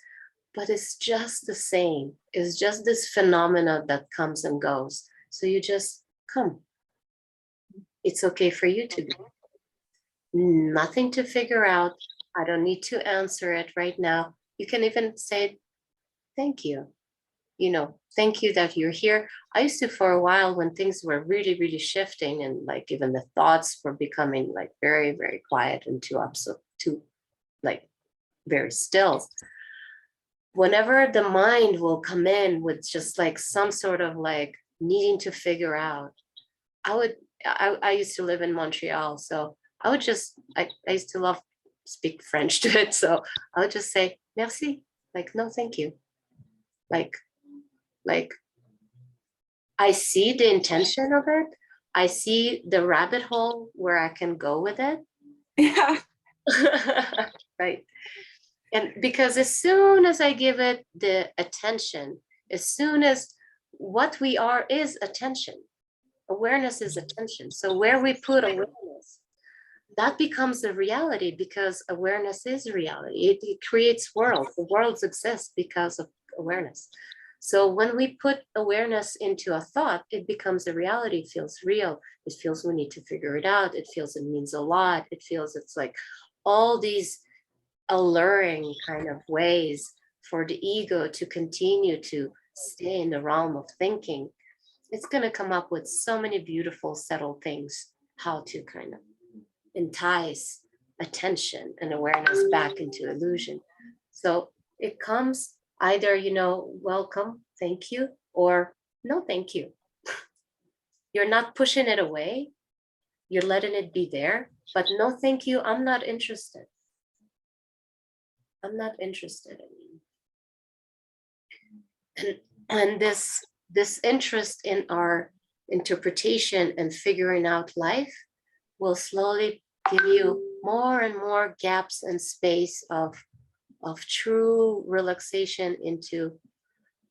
but it's just the same. It's just this phenomena that comes and goes. So you just come. It's okay for you to be. Nothing to figure out. I don't need to answer it right now. You can even say, thank you. Thank you that you're here. I used to, for a while, when things were really, really shifting, and like even the thoughts were becoming like very, very quiet and too like very still. Whenever the mind will come in with just like some sort of like needing to figure out, I used to live in Montreal, so I would just, I used to speak French to it. So I would just say, merci, like, no, thank you. Like I see the intention of it. I see the rabbit hole where I can go with it. Yeah. Right. And because as soon as I give it the attention, as soon as what we are is attention, awareness is attention. So where we put awareness, that becomes a reality, because awareness is reality. It creates worlds. The worlds exist because of awareness. So when we put awareness into a thought, it becomes a reality. It feels real. It feels we need to figure it out. It feels it means a lot. It feels it's like all these alluring kind of ways for the ego to continue to stay in the realm of thinking. It's going to come up with so many beautiful, subtle things, how to kind of entice attention and awareness back into illusion. So it comes either, welcome, thank you, or no, thank you. You're not pushing it away. You're letting it be there, but no, thank you. I'm not interested. I'm not interested in. And this interest in our interpretation and figuring out life will slowly give you more and more gaps and space of true relaxation into,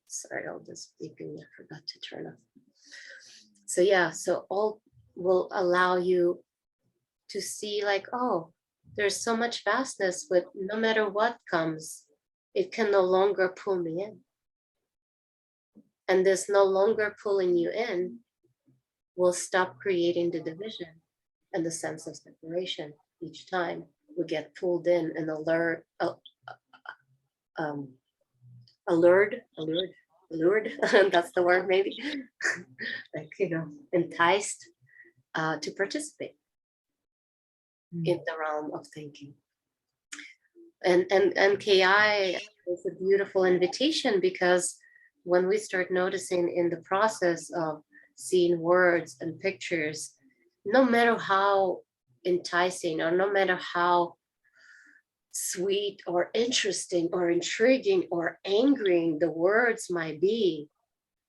sorry, all this beeping, I forgot to turn off. So yeah, so all will allow you to see like, oh, there's so much vastness, but no matter what comes, it can no longer pull me in. And this no longer pulling you in will stop creating the division and the sense of separation. Each time we get pulled in and allured, that's the word maybe, like, enticed to participate in the realm of thinking. And KI is a beautiful invitation, because when we start noticing in the process of seeing words and pictures, no matter how enticing or no matter how sweet or interesting or intriguing or angering the words might be,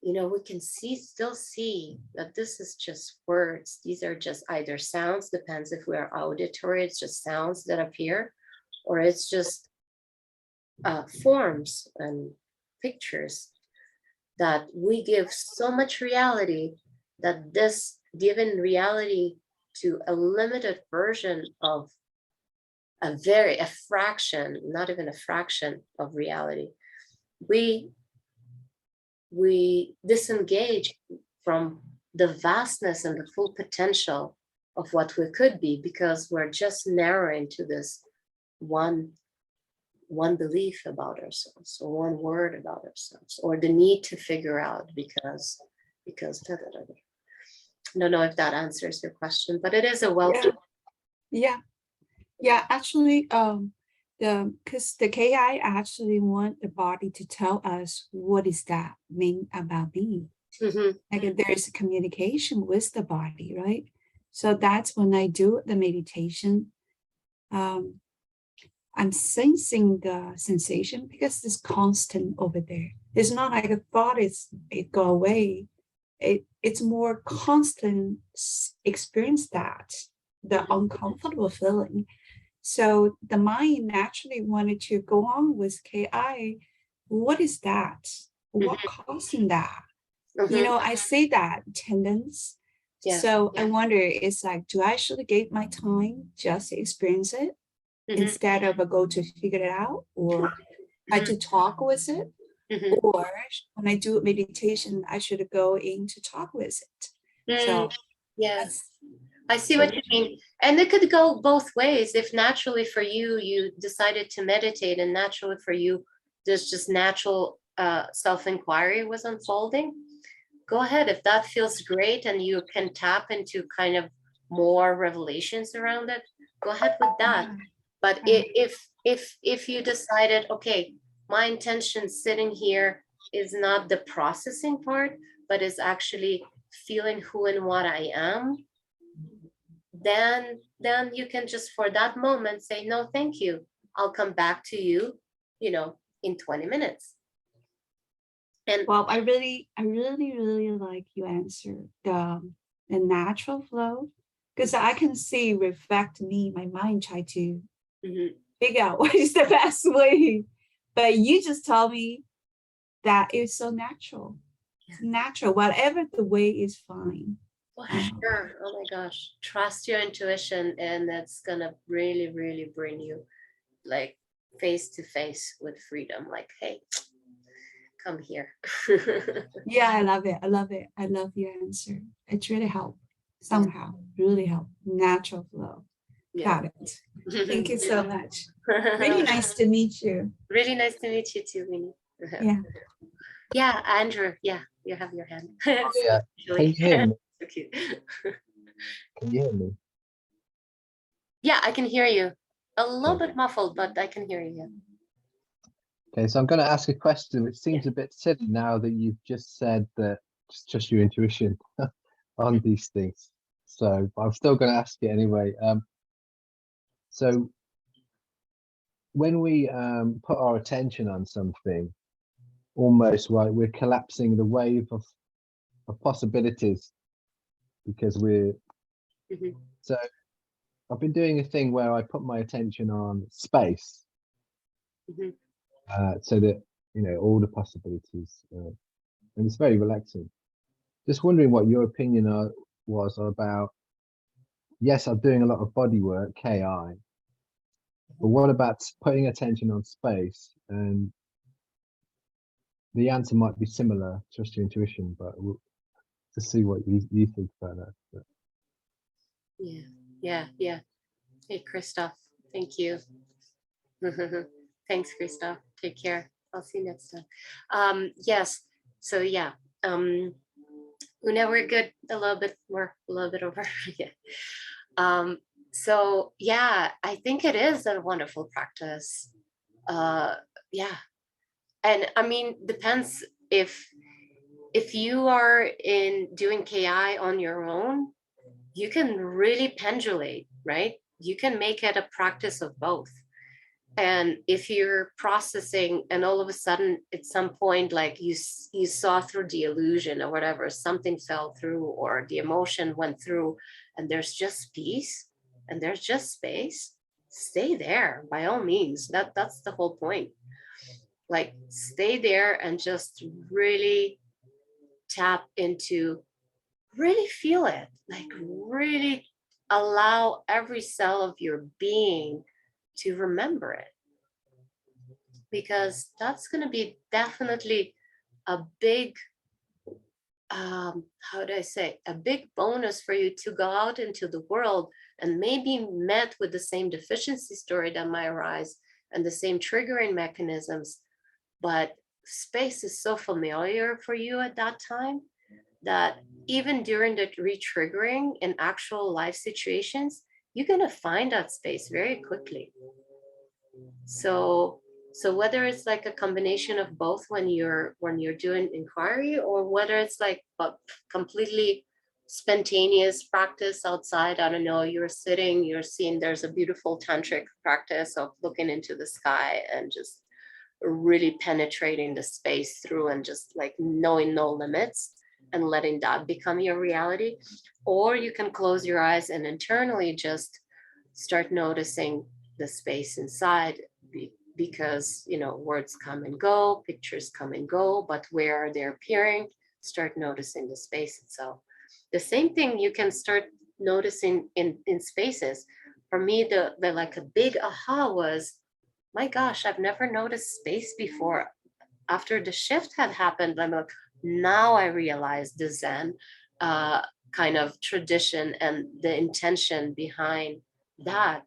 you know, we can still see that this is just words. These are just either sounds, depends if we are auditory, it's just sounds that appear, or it's just forms and pictures that we give so much reality that this given reality to a limited version of a fraction, not even a fraction of reality, we disengage from the vastness and the full potential of what we could be, because we're just narrowing to this one belief about ourselves, or one word about ourselves, or the need to figure out because da, da, da, da. I don't know if that answers your question, but it is a wealth. Yeah, actually, because the KI actually want the body to tell us what is that mean about being. Like there is a communication with the body, right? So that's when I do the meditation. I'm sensing the sensation because it's constant over there. It's not like a thought it go away. It's more constant experience that the uncomfortable feeling. So the mind naturally wanted to go on with KI. What is that? What causing that? You know, I say that tendons. So I wonder, it's like, do I actually give my time just to experience it instead of a go to figure it out, or I to talk with it? Or when I do meditation, I should go in to talk with it. So yes, I see what you mean. And it could go both ways. If naturally for you decided to meditate, and naturally for you, there's just natural self-inquiry was unfolding, go ahead. If that feels great and you can tap into kind of more revelations around it, go ahead with that. But if you decided, okay, my intention sitting here is not the processing part, but is actually feeling who and what I am, then you can just for that moment say, no, thank you. I'll come back to you, you know, in 20 minutes. And well, I really like your answer, the natural flow, because I can see reflect me, my mind try to figure out what is the best way. But you just told me that it's so natural. It's natural. Whatever the way is fine. Oh, sure. Oh my gosh. Trust your intuition, and that's gonna really, really bring you like face to face with freedom. Like, hey, come here. Yeah, I love it. I love it. I love your answer. It's really helped. Somehow, really helped. Natural flow. Got it. Thank you so much. Really nice to meet you. Really nice to meet you too, Winnie. Yeah. Yeah, Andrew. Yeah, you have your hand. Oh, yeah. Can you hear me? So cute. Can you hear me? Yeah, I can hear you. A little bit muffled, but I can hear you. Okay, so I'm going to ask a question which seems a bit silly now that you've just said that it's just your intuition on these things. So I'm still going to ask it anyway. So when we put our attention on something, almost like we're collapsing the wave of possibilities, because we're so I've been doing a thing where I put my attention on space, so that, you know, all the possibilities, and it's very relaxing. Just wondering what your opinion was about. Yes, I'm doing a lot of body work, KI, but what about putting attention on space? And the answer might be similar, trust your intuition, but to see what you think about that. But. Yeah. Hey, Christoph, thank you. Thanks, Christoph. Take care. I'll see you next time. Yes. So yeah. Una, we're good. A little bit over. Yeah. So yeah, I think it is a wonderful practice. Yeah. And I mean, depends if you are in doing KI on your own, you can really pendulate, right? You can make it a practice of both. And if you're processing and all of a sudden at some point, like you saw through the illusion or whatever, something fell through or the emotion went through, and there's just peace and there's just space, stay there by all means. That's the whole point. Like, stay there and just really tap into, really feel it, like really allow every cell of your being to remember it, because that's going to be definitely a big how do I say, a big bonus for you to go out into the world and maybe met with the same deficiency story that might arise and the same triggering mechanisms, but space is so familiar for you at that time that even during the re-triggering in actual life situations, you're going to find that space very quickly. So whether it's like a combination of both when you're doing inquiry, or whether it's like a completely spontaneous practice outside, I don't know, you're sitting, you're seeing there's a beautiful tantric practice of looking into the sky and just really penetrating the space through and just like knowing no limits and letting that become your reality. Or you can close your eyes and internally just start noticing the space inside, because words come and go, pictures come and go, but where are they appearing? Start noticing the space itself. The same thing you can start noticing in spaces. For me, the like a big aha was, my gosh, I've never noticed space before. After the shift had happened, I'm like, now I realize the Zen kind of tradition and the intention behind that,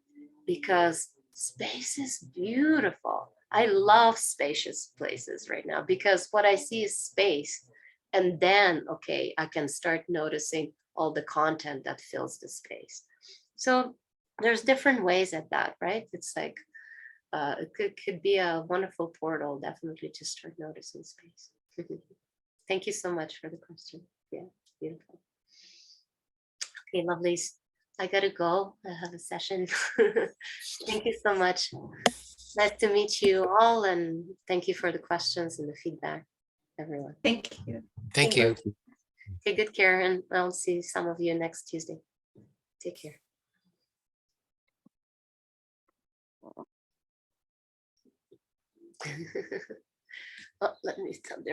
because space is beautiful. I love spacious places right now because what I see is space. And then, okay, I can start noticing all the content that fills the space. So there's different ways at that, right? It's like, it could be a wonderful portal, definitely, to start noticing space. Thank you so much for the question. Yeah, beautiful. Okay, lovelies. I gotta go. I have a session. Thank you so much. Nice to meet you all, and thank you for the questions and the feedback, everyone. Thank you. Thank you. Take good care, and I'll see some of you next Tuesday. Take care. Oh, let me tell them.